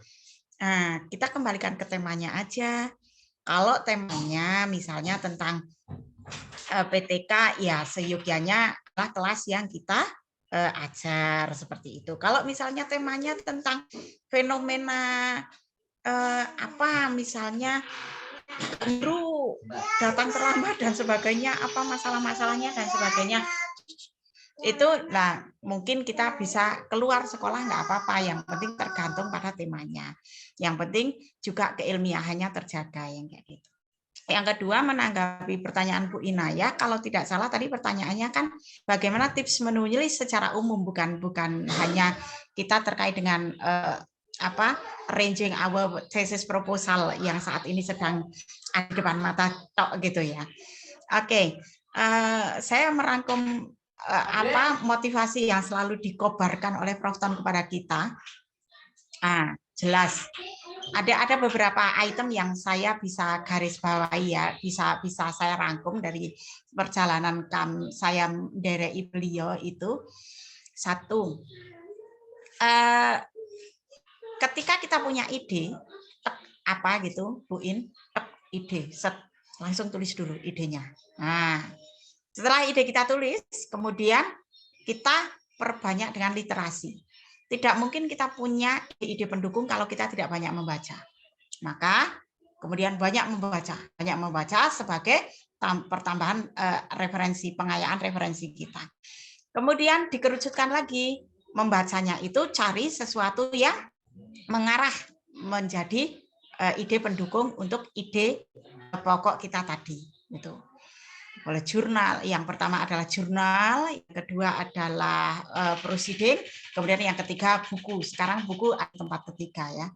Nah, kita kembalikan ke temanya aja. Kalau temanya misalnya tentang PTK, ya seyogyanya adalah kelas yang kita ajar seperti itu. Kalau misalnya temanya tentang fenomena misalnya guru datang terlambat dan sebagainya, apa masalah-masalahnya dan sebagainya, itu mungkin kita bisa keluar sekolah nggak apa-apa, yang penting tergantung pada temanya, yang penting juga keilmiahannya terjaga, yang kayak gitu. Yang kedua, menanggapi pertanyaan Bu Inaya, kalau tidak salah tadi pertanyaannya kan bagaimana tips menulis secara umum, bukan hanya kita terkait dengan arranging our thesis proposal yang saat ini sedang ada di depan mata tok gitu ya. Oke, saya merangkum motivasi yang selalu dikobarkan oleh Prof. Ton kepada kita. Jelas ada beberapa item yang saya bisa garis bawahi ya, bisa saya rangkum dari perjalanan saya menderei beliau itu. Satu, ketika kita punya ide, Bu In, ide, langsung tulis dulu idenya. Nah, setelah ide kita tulis, kemudian kita perbanyak dengan literasi. Tidak mungkin kita punya ide pendukung kalau kita tidak banyak membaca. Maka kemudian banyak membaca sebagai pertambahan referensi, pengayaan referensi kita. Kemudian dikerucutkan lagi, membacanya itu cari sesuatu yang mengarah menjadi ide pendukung untuk ide pokok kita tadi. Itu oleh jurnal. Yang pertama adalah jurnal, yang kedua adalah proceeding, kemudian yang ketiga buku. Sekarang buku ada tempat ketiga ya.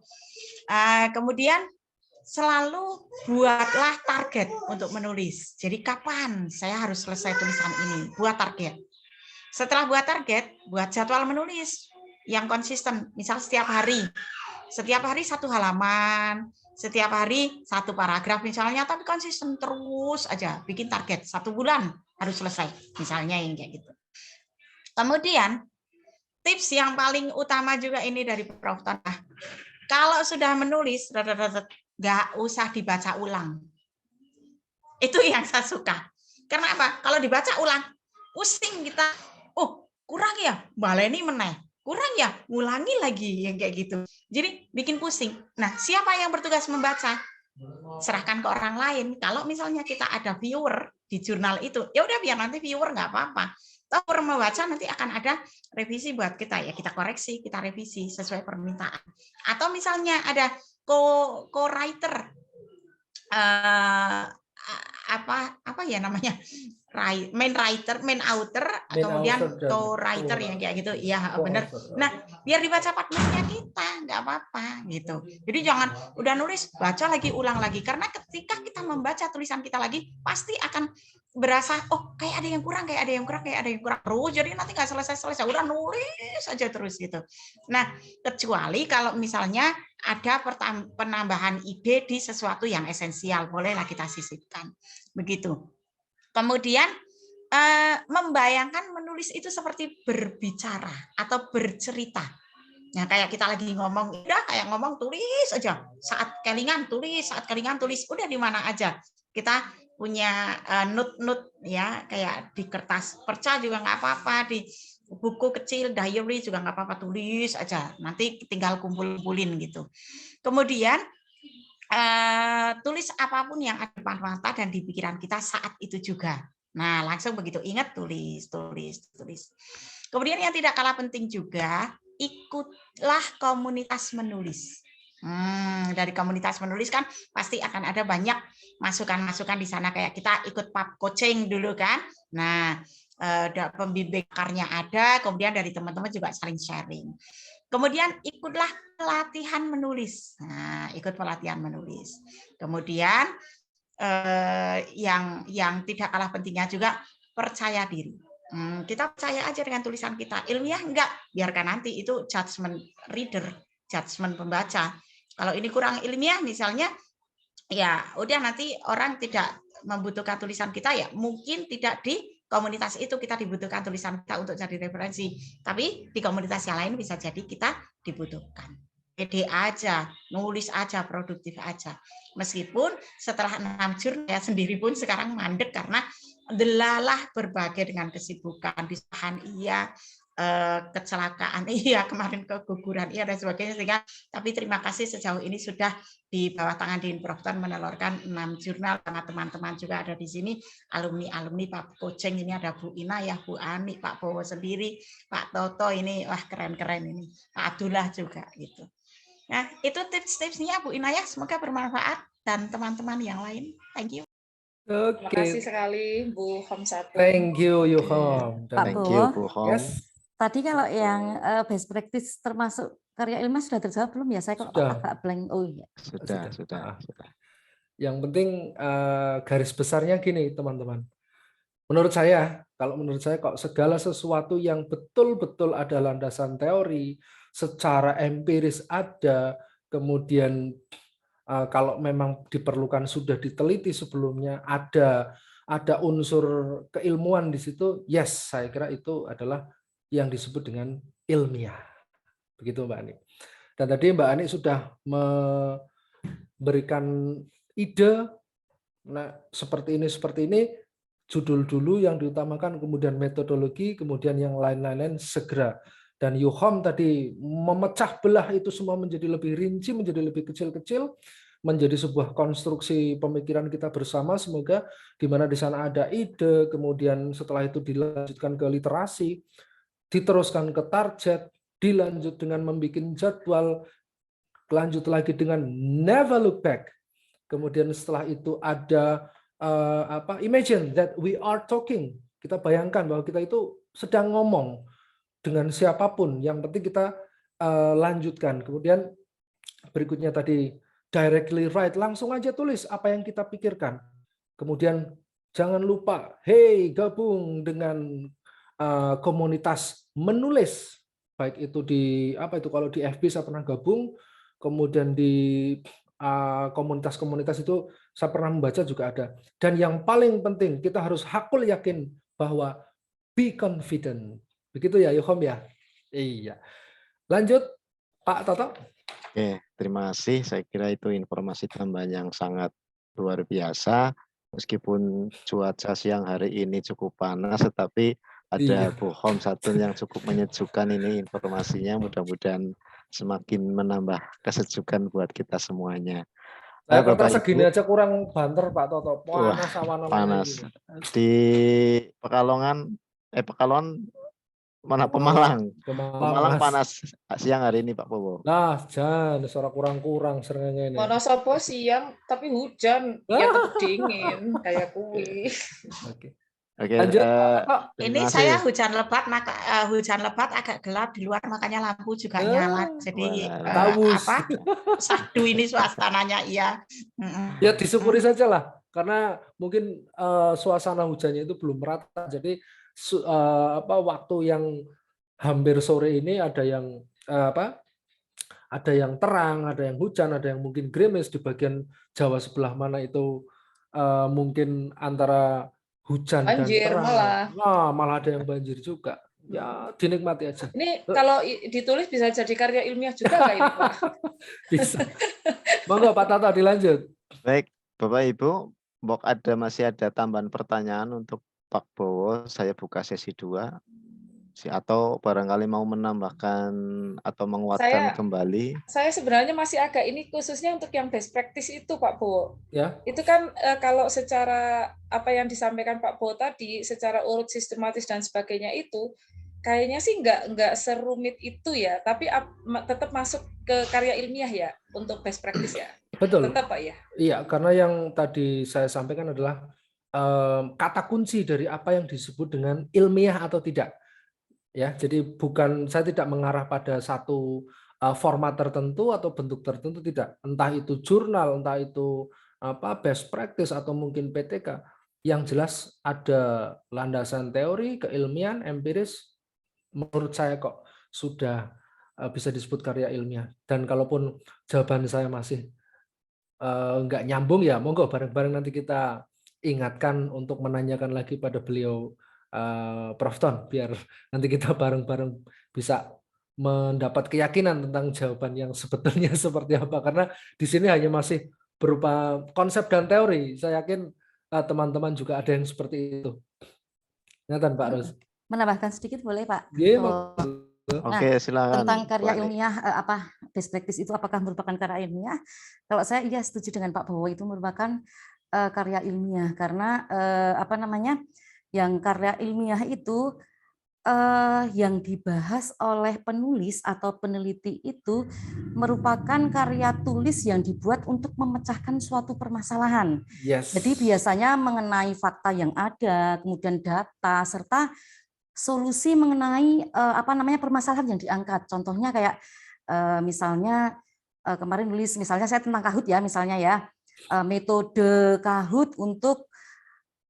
Kemudian selalu buatlah target untuk menulis. Jadi kapan saya harus selesai tulisan ini? Buat target. Setelah buat target, buat jadwal menulis yang konsisten. Misal setiap hari 1 halaman, setiap hari 1 paragraf misalnya, tapi konsisten terus aja bikin target 1 bulan harus selesai misalnya, yang kayak gitu. Kemudian tips yang paling utama juga ini dari Prof. Ton, kalau sudah menulis nggak usah dibaca ulang. Itu yang saya suka. Karena apa? Kalau dibaca ulang pusing kita. Oh, kurang ya, baleni meneh. Kurang ya, ulangi lagi, yang kayak gitu. Jadi bikin pusing. Nah, siapa yang bertugas membaca? Serahkan ke orang lain. Kalau misalnya kita ada viewer di jurnal itu, ya udah biar nanti viewer nggak apa-apa. toh membaca nanti akan ada revisi buat kita ya, kita koreksi, kita revisi sesuai permintaan. Atau misalnya ada co-writer apa ya namanya, main author, kemudian co-writer yang kayak gitu, iya benar. Nah, biar dibaca partnernya kita, nggak apa-apa gitu. Jadi jangan udah nulis baca lagi, ulang lagi, karena ketika kita membaca tulisan kita lagi pasti akan berasa oh kayak ada yang kurang, kayak ada yang kurang, kayak ada yang kurang terus. Jadi nanti nggak selesai, udah nulis aja terus gitu. Nah, kecuali kalau misalnya ada penambahan ide di sesuatu yang esensial, bolehlah kita sisipkan begitu. Kemudian membayangkan menulis itu seperti berbicara atau bercerita. Nah, kayak kita lagi ngomong, udah kayak ngomong tulis aja. Saat kelingan tulis, udah di mana aja. Kita punya note ya, kayak di kertas perca juga nggak apa-apa, di buku kecil diary juga nggak apa-apa, tulis aja. Nanti tinggal kumpul-kumpulin gitu. Kemudian tulis apapun yang ada di depan mata dan di pikiran kita saat itu juga. Nah, langsung begitu ingat tulis. Kemudian yang tidak kalah penting juga, ikutlah komunitas menulis. Dari komunitas menulis kan pasti akan ada banyak masukan-masukan di sana, kayak kita ikut pub coaching dulu kan. Nah, pembimbingannya ada, kemudian dari teman-teman juga saling sharing. Kemudian ikutlah pelatihan menulis. Nah, ikut pelatihan menulis. Kemudian yang tidak kalah pentingnya juga percaya diri. Kita percaya aja dengan tulisan kita. Ilmiah enggak, biarkan nanti itu judgement reader, judgement pembaca. Kalau ini kurang ilmiah misalnya, ya udah nanti orang tidak membutuhkan tulisan kita, ya mungkin tidak di komunitas itu kita dibutuhkan tulisan kita untuk jadi referensi, tapi di komunitas yang lain bisa jadi kita dibutuhkan. Pede aja, nulis aja, produktif aja. Meskipun setelah 6 jurnal saya sendiri pun sekarang mandek karena delalah berbagai dengan kesibukan, pisahan iya, kecelakaan iya, kemarin keguguran iya dan sebagainya, sehingga tapi terima kasih sejauh ini sudah di bawah tangan Dean Profton menelurkan 6 jurnal, karena teman-teman juga ada di sini, alumni Pak Coaching, ini ada Bu Ina ya, Bu Ani, Pak Bowo sendiri, Pak Toto, ini wah keren-keren ini, Pak Abdullah juga gitu. Nah, itu tips-tipsnya Bu Ina ya, semoga bermanfaat dan teman-teman yang lain. Thank you. Terima kasih sekali Bu Hom Satu. Thank you Yuhom. Pak Bowo, Bu Hom. Yes. tadi kalau yang best practice termasuk karya ilmiah sudah terjawab belum ya? Saya kok agak blank. Oh iya. Sudah. Yang penting garis besarnya gini teman-teman. Menurut saya kok segala sesuatu yang betul-betul ada landasan teori, secara empiris ada, kemudian kalau memang diperlukan sudah diteliti sebelumnya, ada unsur keilmuan di situ, yes, saya kira itu adalah yang disebut dengan ilmiah. Begitu Mbak Ani. Dan tadi Mbak Ani sudah memberikan ide, nah seperti ini, judul dulu yang diutamakan, kemudian metodologi, kemudian yang lain-lain segera. Dan Yuhom tadi memecah belah itu semua menjadi lebih rinci, menjadi lebih kecil-kecil, menjadi sebuah konstruksi pemikiran kita bersama. Semoga di mana di sana ada ide, kemudian setelah itu dilanjutkan ke literasi, diteruskan ke target, dilanjut dengan membuat jadwal, lanjut lagi dengan never look back. Kemudian setelah itu ada imagine that we are talking. Kita bayangkan bahwa kita itu sedang ngomong dengan siapapun. Yang penting kita lanjutkan. Kemudian berikutnya tadi directly write, langsung aja tulis apa yang kita pikirkan. Kemudian jangan lupa, hey gabung dengan komunitas menulis, baik itu di kalau di FB saya pernah gabung, kemudian di komunitas-komunitas itu saya pernah membaca juga ada. Dan yang paling penting kita harus hakul yakin bahwa be confident. Begitu ya Yuhom ya? Iya. Lanjut Pak Toto. Oke, terima kasih. Saya kira itu informasi tambahan yang sangat luar biasa. Meskipun cuaca siang hari ini cukup panas, tetapi ada Bu Hom Satu yang cukup menyejukkan ini informasinya. Mudah-mudahan semakin menambah kesejukan buat kita semuanya. Nah, Bapak segini aja kurang banter Pak Toto. Panas awan panas. Di Pekalongan Pekalongan mana Pemalang. Pemalang. Pemalang, Pemalang Mas. panas siang hari ini Pak Bowo. Nah, jangan suara kurang-kurang seringnya ini. Wonosobo siang tapi hujan, ya tetap dingin kayak kuwi. Oke. Oke, Lanjut, terima Ini kasih. saya hujan lebat, maka hujan lebat agak gelap di luar, makanya lampu juga nyala. Jadi Tamus. sahdu ini suasananya, iya. Ya disyukuri saja lah, karena mungkin suasana hujannya itu belum merata. Jadi waktu yang hampir sore ini ada yang ada yang terang, ada yang hujan, ada yang mungkin gerimis di bagian Jawa sebelah mana itu mungkin antara hujan Banjir dan terang. malah. Nah, malah ada yang banjir juga. Ya dinikmati aja. Ini kalau ditulis bisa jadi karya ilmiah juga nggak ini, Pak? Bisa. Monggo Pak Tato dilanjut. Baik, Bapak Ibu, masih ada tambahan pertanyaan untuk Pak Bowo. Saya buka sesi 2. Atau barangkali mau menambahkan atau menguatkan kembali. Saya sebenarnya masih agak ini khususnya untuk yang best practice itu Pak Bowo. Ya. Itu kan kalau secara apa yang disampaikan Pak Bowo tadi, secara urut sistematis dan sebagainya itu, kayaknya sih nggak serumit itu ya, tapi tetap masuk ke karya ilmiah ya untuk best practice ya. Betul. Tetap Pak ya. Iya, karena yang tadi saya sampaikan adalah kata kunci dari apa yang disebut dengan ilmiah atau tidak. Ya, jadi saya tidak mengarah pada satu format tertentu atau bentuk tertentu, tidak. Entah itu jurnal, entah itu best practice atau mungkin PTK. Yang jelas ada landasan teori, keilmian, empiris. Menurut saya kok sudah bisa disebut karya ilmiah. Dan kalaupun jawaban saya masih nggak nyambung, ya monggo bareng-bareng nanti kita ingatkan untuk menanyakan lagi pada beliau, Prof. Ton, biar nanti kita bareng-bareng bisa mendapat keyakinan tentang jawaban yang sebetulnya seperti apa, karena di sini hanya masih berupa konsep dan teori. Saya yakin teman-teman juga ada yang seperti itu. Ingatan Pak Ros. Menambahkan sedikit boleh Pak? Oke, silakan. Tentang karya ilmiah, best practice itu apakah merupakan karya ilmiah? Kalau saya iya setuju dengan Pak Bowo, itu merupakan karya ilmiah, karena yang karya ilmiah itu yang dibahas oleh penulis atau peneliti itu merupakan karya tulis yang dibuat untuk memecahkan suatu permasalahan. Yes. Jadi biasanya mengenai fakta yang ada, kemudian data, serta solusi mengenai permasalahan yang diangkat. Contohnya kayak misalnya kemarin nulis, misalnya saya tentang Kahoot ya, misalnya ya, metode Kahoot untuk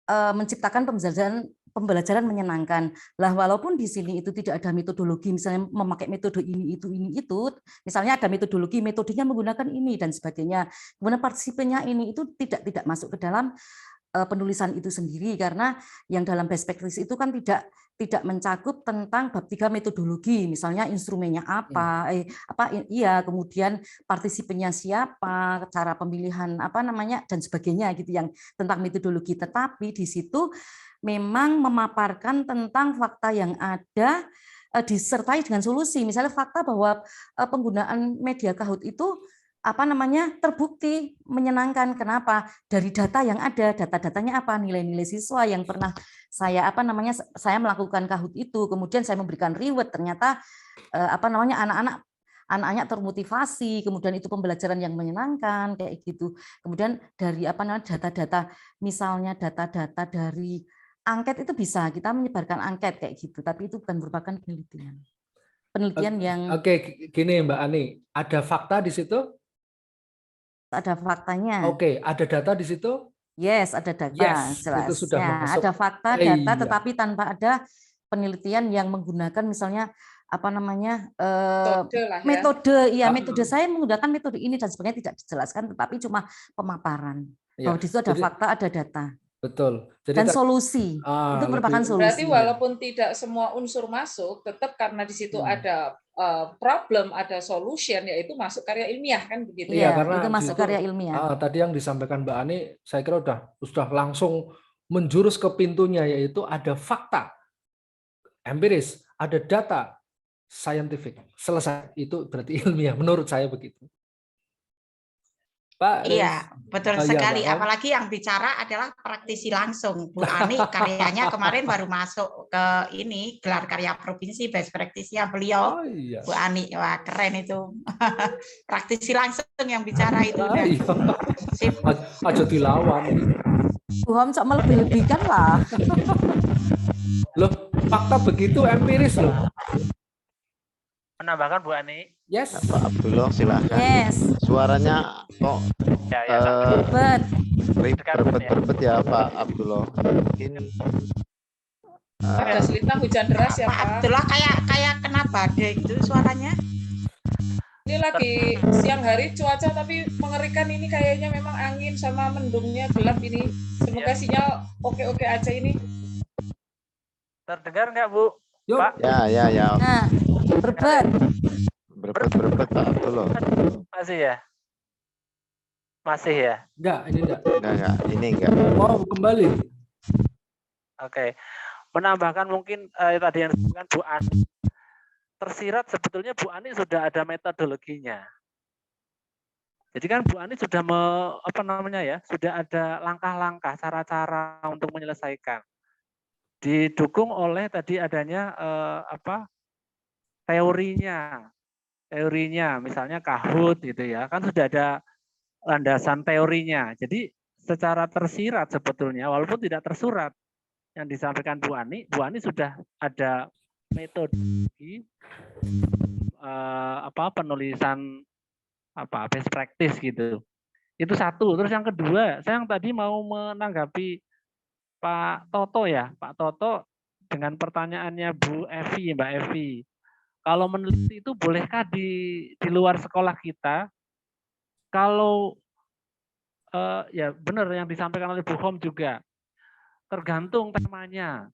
menciptakan pembelajaran menyenangkan. Lah walaupun di sini itu tidak ada metodologi, misalnya memakai metode ini itu, misalnya ada metodenya menggunakan ini dan sebagainya. Kemudian partisipannya ini itu tidak masuk ke dalam penulisan itu sendiri, karena yang dalam best practice itu kan tidak mencakup tentang bab 3 metodologi, misalnya instrumennya apa, kemudian partisipannya siapa, cara pemilihan dan sebagainya gitu yang tentang metodologi. Tetapi di situ memang memaparkan tentang fakta yang ada disertai dengan solusi. Misalnya fakta bahwa penggunaan media Kahoot itu terbukti menyenangkan. Kenapa? Dari data yang ada, data-datanya apa? Nilai-nilai siswa yang pernah saya saya melakukan Kahoot itu, kemudian saya memberikan reward, ternyata anak-anaknya termotivasi, kemudian itu pembelajaran yang menyenangkan kayak gitu. Kemudian dari data-data, misalnya data-data dari angket itu bisa kita menyebarkan angket kayak gitu, tapi itu bukan merupakan penelitian yang. Oke, gini Mbak Ani, ada fakta di situ? Ada faktanya. Oke, ada data di situ? Yes, ada data. Yes, jelas. itu sudah masuk. Ada fakta, data, tetapi tanpa ada penelitian yang menggunakan misalnya metode. Iya, metode saya menggunakan metode ini dan sebagainya, tidak dijelaskan, tetapi cuma pemaparan. Bahwa di situ ada fakta, ada data. Betul. Dan solusi. Itu merupakan solusi. Berarti walaupun tidak semua unsur masuk, tetap karena di situ ada problem, ada solution, yaitu masuk karya ilmiah kan begitu. Iya, karena itu masuk karya ilmiah. Tadi yang disampaikan Mbak Ani, saya kira sudah langsung menjurus ke pintunya, yaitu ada fakta empiris, ada data scientific. Selesai. Itu berarti ilmiah, menurut saya begitu. Pak. Iya, betul Oh, iya, sekali. Pak. Apalagi yang bicara adalah praktisi langsung. Bu Ani karyanya kemarin baru masuk ke ini gelar karya provinsi best practice-nya beliau. Oh iya. Bu Ani, wah keren itu. Praktisi langsung yang bicara itu Ah, udah. iya. Sip. Aja dilawan. Bu Hom sok melebih-lebihkan lah. Loh, fakta begitu empiris loh. Menambahkan Bu Ani. Yes. Pak Abdullah silahkan. Yes. Suaranya kok Ya, Bet. berbet ya Pak Abdullah. Mungkin Ada selita hujan deras ya Pak Pak. Abdullah kayak kena badai gitu suaranya. Ini lagi siang hari cuaca tapi mengerikan ini kayaknya memang angin sama mendungnya gelap ini. Semoga sinyal oke-oke aja ini. Terdengar nggak Bu? Yuk. Pak? Ya. Nah, berbet. Berbet Pak Abdullah. Masih ya? Masih ya? Enggak, ini enggak. Enggak. Ini enggak. Mau kembali. Oke. Menambahkan mungkin tadi yang disebutkan Bu Ani. Tersirat sebetulnya Bu Ani sudah ada metodologinya. Jadi kan Bu Ani sudah sudah ada langkah-langkah, cara-cara untuk menyelesaikan. Didukung oleh tadi adanya teorinya, misalnya Kahoot gitu ya, kan sudah ada landasan teorinya. Jadi secara tersirat sebetulnya, walaupun tidak tersurat yang disampaikan Bu Ani sudah ada metodologi penulisan best practice gitu. Itu satu. Terus yang kedua, saya yang tadi mau menanggapi Pak Toto dengan pertanyaannya Mbak Evi. Kalau meneliti itu bolehkah di luar sekolah kita? Kalau ya benar yang disampaikan oleh Bu Hom juga. Tergantung temanya.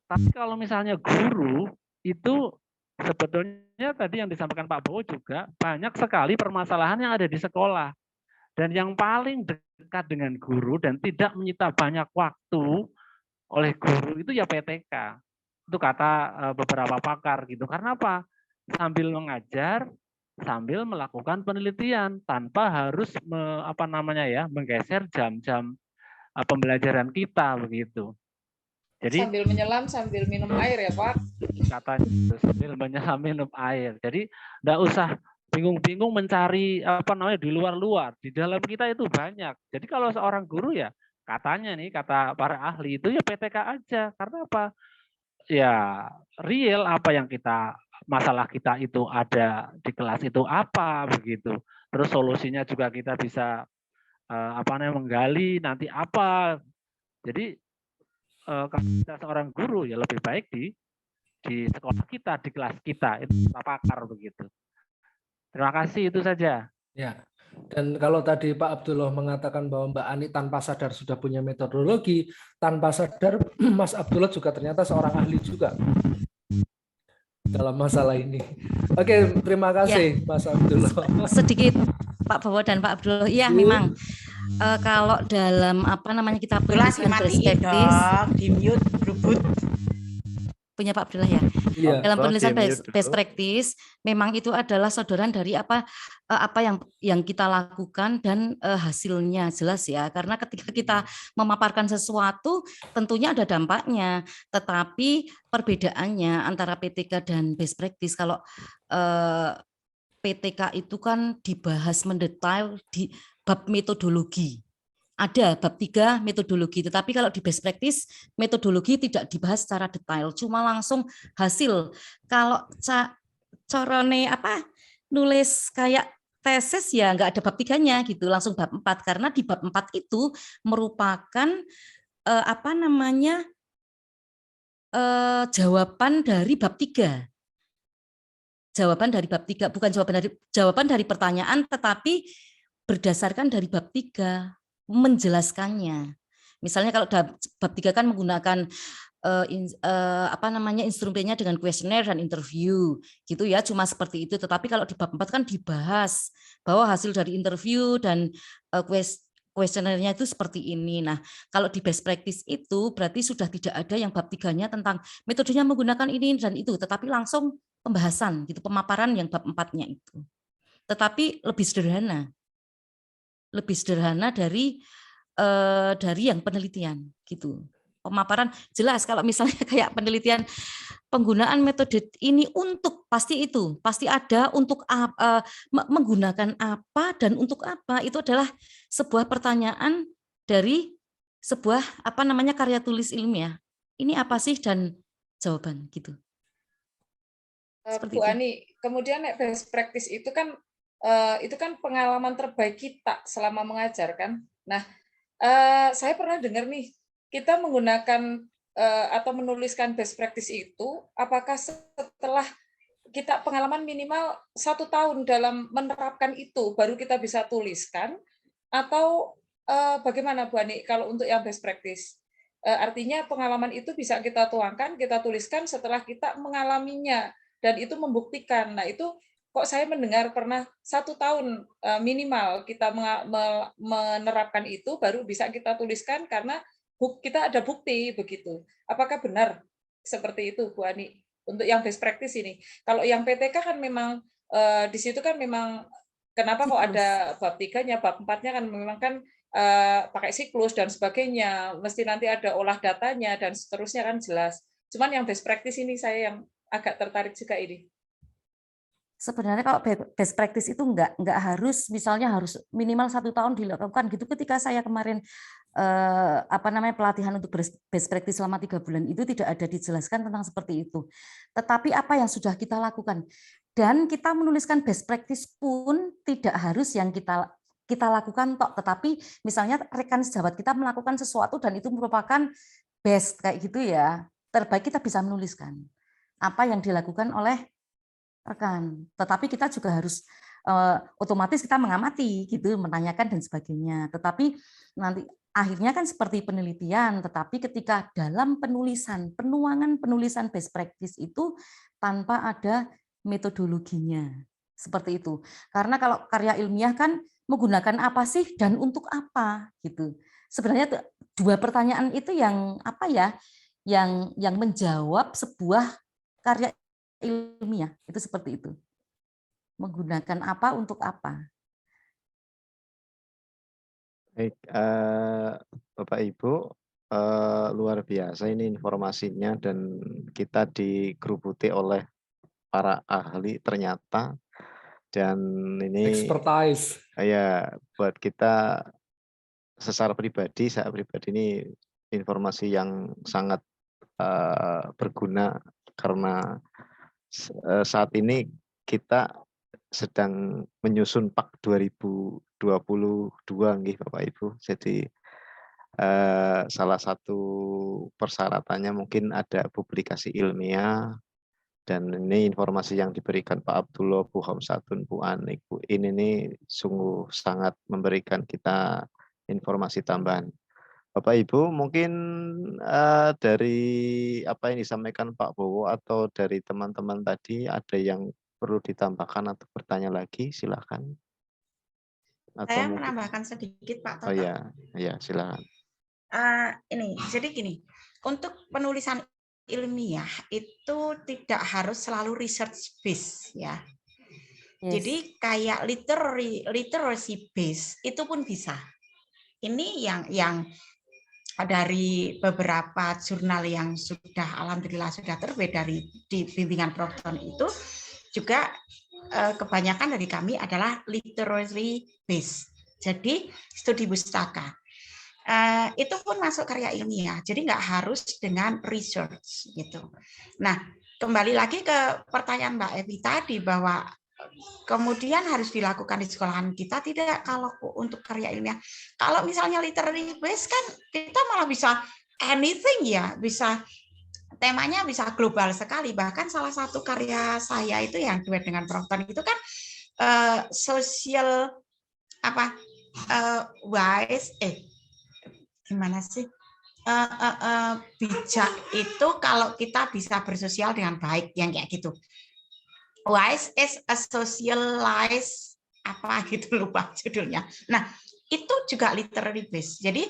Tapi kalau misalnya guru itu sebetulnya tadi yang disampaikan Pak Bowo juga banyak sekali permasalahan yang ada di sekolah. Dan yang paling dekat dengan guru dan tidak menyita banyak waktu oleh guru itu ya PTK. Itu kata beberapa pakar gitu. Karena apa? Sambil mengajar, sambil melakukan penelitian tanpa harus menggeser jam-jam pembelajaran kita begitu. Jadi sambil menyelam sambil minum air ya Pak. Katanya sambil menyelam minum air. Jadi enggak usah bingung-bingung mencari di luar-luar. Di dalam kita itu banyak. Jadi kalau seorang guru ya katanya nih kata para ahli itu ya PTK aja. Karena apa? Ya real apa yang masalah kita itu ada di kelas itu apa begitu. Terus solusinya juga kita bisa menggali nanti apa. Jadi kalau kita seorang guru ya lebih baik di sekolah kita, di kelas kita, itu kita pakar begitu. Terima kasih, itu saja. Ya. Dan kalau tadi Pak Abdullah mengatakan bahwa Mbak Ani tanpa sadar sudah punya metodologi, tanpa sadar Mas Abdullah juga ternyata seorang ahli juga dalam masalah ini. Oke, terima kasih Mas Abdullah. Sedikit Pak Bowo dan Pak Abdullah. Iya, memang kalau dalam kita penelitian best practice di mute, berebut. Punya Pak Abdullah ya. Iya. Dalam penulisan best practice memang itu adalah sodoran dari apa yang kita lakukan dan hasilnya jelas ya. Karena ketika kita memaparkan sesuatu tentunya ada dampaknya. Tetapi perbedaannya antara PTK dan best practice kalau PTK itu kan dibahas mendetail di bab metodologi. Ada bab 3 metodologi, tetapi kalau di best practice metodologi tidak dibahas secara detail, cuma langsung hasil. Kalau carane nulis kayak tesis ya nggak ada bab 3-nya gitu, langsung bab 4 karena di bab 4 itu merupakan jawaban dari bab 3. Jawaban dari bab 3 bukan jawaban dari pertanyaan tetapi berdasarkan dari bab 3. Menjelaskannya. Misalnya kalau bab 3 kan menggunakan instrumennya dengan kuesioner dan interview gitu ya, cuma seperti itu. Tetapi kalau di bab 4 kan dibahas bahwa hasil dari interview dan kuesionernya itu seperti ini. Nah, kalau di best practice itu berarti sudah tidak ada yang bab 3-nya tentang metodenya menggunakan ini dan itu, tetapi langsung pembahasan gitu, pemaparan yang bab 4-nya itu. Tetapi lebih sederhana. lebih sederhana dari yang penelitian gitu. Pemaparan jelas kalau misalnya kayak penelitian penggunaan metode ini untuk pasti ada untuk menggunakan apa dan untuk apa, itu adalah sebuah pertanyaan dari sebuah karya tulis ilmiah. Ini apa sih dan jawaban gitu. Seperti Bu itu. Ani, kemudian best practice itu kan pengalaman terbaik kita selama mengajar kan. Nah, saya pernah dengar nih, kita menggunakan atau menuliskan best practice itu, apakah setelah kita pengalaman minimal 1 tahun dalam menerapkan itu, baru kita bisa tuliskan, atau bagaimana Bu Ani kalau untuk yang best practice? Artinya pengalaman itu bisa kita tuangkan, kita tuliskan setelah kita mengalaminya, dan itu membuktikan. Nah itu kok saya mendengar pernah 1 tahun minimal kita menerapkan itu, baru bisa kita tuliskan karena kita ada bukti begitu. Apakah benar seperti itu Bu Ani untuk yang best practice ini? Kalau yang PTK kan memang di situ kan memang kenapa kok ada bab 3-nya, bab 4-nya kan memang kan pakai siklus dan sebagainya, mesti nanti ada olah datanya dan seterusnya kan jelas. Cuman yang best practice ini saya yang agak tertarik juga ini. Sebenarnya kalau best practice itu nggak harus misalnya harus minimal 1 tahun dilakukan gitu. Ketika saya kemarin pelatihan untuk best practice selama 3 bulan itu tidak ada dijelaskan tentang seperti itu. Tetapi apa yang sudah kita lakukan, dan kita menuliskan best practice pun tidak harus yang kita lakukan tetapi misalnya rekan sejawat kita melakukan sesuatu dan itu merupakan best kayak gitu ya, terbaik kita bisa menuliskan apa yang dilakukan oleh rekan. Tetapi kita juga harus otomatis kita mengamati gitu, menanyakan dan sebagainya. Tetapi nanti akhirnya kan seperti penelitian, tetapi ketika dalam penuangan penulisan best practice itu tanpa ada metodologinya. Seperti itu. Karena kalau karya ilmiah kan menggunakan apa sih dan untuk apa gitu. Sebenarnya 2 pertanyaan itu yang yang menjawab sebuah karya ilmiah itu seperti itu. Menggunakan apa untuk apa. Baik, Bapak Ibu, luar biasa ini informasinya dan kita dikerubuti oleh para ahli ternyata, dan ini Expertise. ya buat kita secara pribadi, saya pribadi ini informasi yang sangat berguna karena saat ini kita sedang menyusun PAK 2022 nggih Bapak Ibu. Jadi salah satu persyaratannya mungkin ada publikasi ilmiah, dan ini informasi yang diberikan Pak Abdullah, Bu Hamsatun, Bu Anik, Bu ini sungguh sangat memberikan kita informasi tambahan. Bapak Ibu, mungkin dari apa yang disampaikan Pak Bowo atau dari teman-teman tadi ada yang perlu ditambahkan atau bertanya lagi, silakan. Saya menambahkan sedikit Pak Toto. Oh ya, silakan. Jadi gini, untuk penulisan ilmiah itu tidak harus selalu research base ya. Yes. Jadi kayak literacy base itu pun bisa. Ini yang dari beberapa jurnal yang sudah alhamdulillah sudah terbit di bimbingan Prokton itu juga kebanyakan dari kami adalah literary base. Jadi studi pustaka. Itu pun masuk karya ilmiah. Jadi nggak harus dengan research gitu. Nah, kembali lagi ke pertanyaan Mbak Evi tadi bahwa kemudian harus dilakukan di sekolahan kita, tidak kalau untuk karya ilmiah. Kalau misalnya literary base kan kita malah bisa anything ya, bisa temanya bisa global sekali. Bahkan salah satu karya saya itu yang duet dengan Prokton itu kan social wise gimana sih bijak itu kalau kita bisa bersosial dengan baik, yang kayak gitu. Wise is a socialized apa gitu, lupa judulnya. Nah, itu juga literary base. Jadi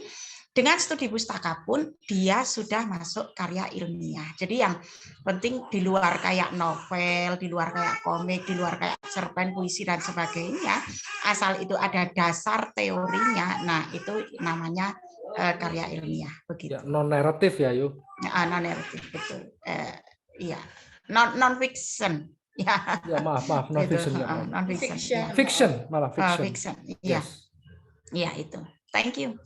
dengan studi pustaka pun dia sudah masuk karya ilmiah. Jadi yang penting di luar kayak novel, di luar kayak komik, di luar kayak cerpen, puisi dan sebagainya, asal itu ada dasar teorinya, nah itu namanya karya ilmiah begitu. Ya, non naratif ya, yuk. Non naratif betul. Iya, non fiction. Ya, Ya maaf non fiction ya. non fiction. Fiction malah fiction. Fiction. Iya. Yes. Iya itu. Thank you.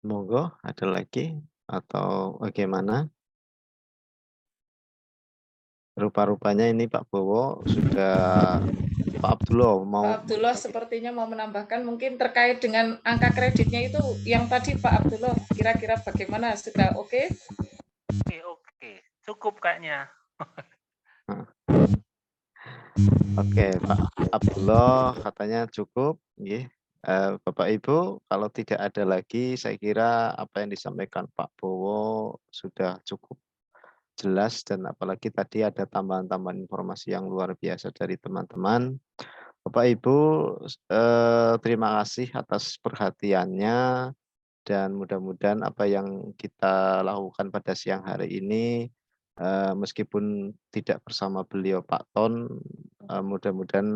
Monggo, ada lagi atau bagaimana? Rupa-rupanya ini Pak Bowo sudah, Pak Abdullah mau. Pak Abdullah sepertinya mau menambahkan mungkin terkait dengan angka kreditnya itu yang tadi Pak Abdullah kira-kira bagaimana, sudah oke? Oke, cukup kayaknya. Oke, Pak Abdullah katanya cukup. Bapak Ibu, kalau tidak ada lagi, saya kira apa yang disampaikan Pak Bowo sudah cukup jelas, dan apalagi tadi ada tambahan-tambahan informasi yang luar biasa dari teman-teman. Bapak Ibu, terima kasih atas perhatiannya, dan mudah-mudahan apa yang kita lakukan pada siang hari ini, meskipun tidak bersama beliau Pak Ton, mudah-mudahan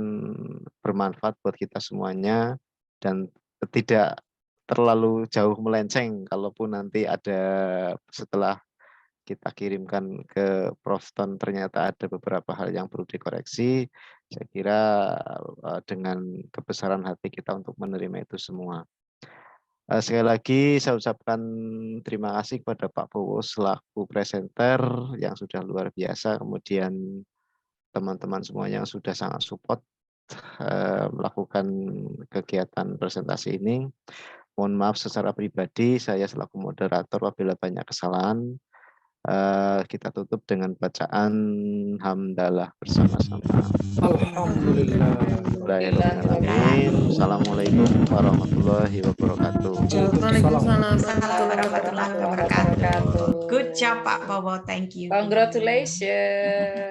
bermanfaat buat kita semuanya dan tidak terlalu jauh melenceng kalaupun nanti ada setelah kita kirimkan ke Prof Ton ternyata ada beberapa hal yang perlu dikoreksi. Saya kira dengan kebesaran hati kita untuk menerima itu semua. Sekali lagi saya ucapkan terima kasih kepada Pak Bowo selaku presenter yang sudah luar biasa, kemudian teman-teman semuanya yang sudah sangat support melakukan kegiatan presentasi ini. Mohon maaf secara pribadi saya selaku moderator apabila banyak kesalahan. Kita tutup dengan bacaan hamdalah bersama-sama. Alhamdulillah. Assalamualaikum warahmatullahi wabarakatuh. Waalaikumsalam warahmatullahi wabarakatuh. Good job Pak Bowo, thank you. Congratulations.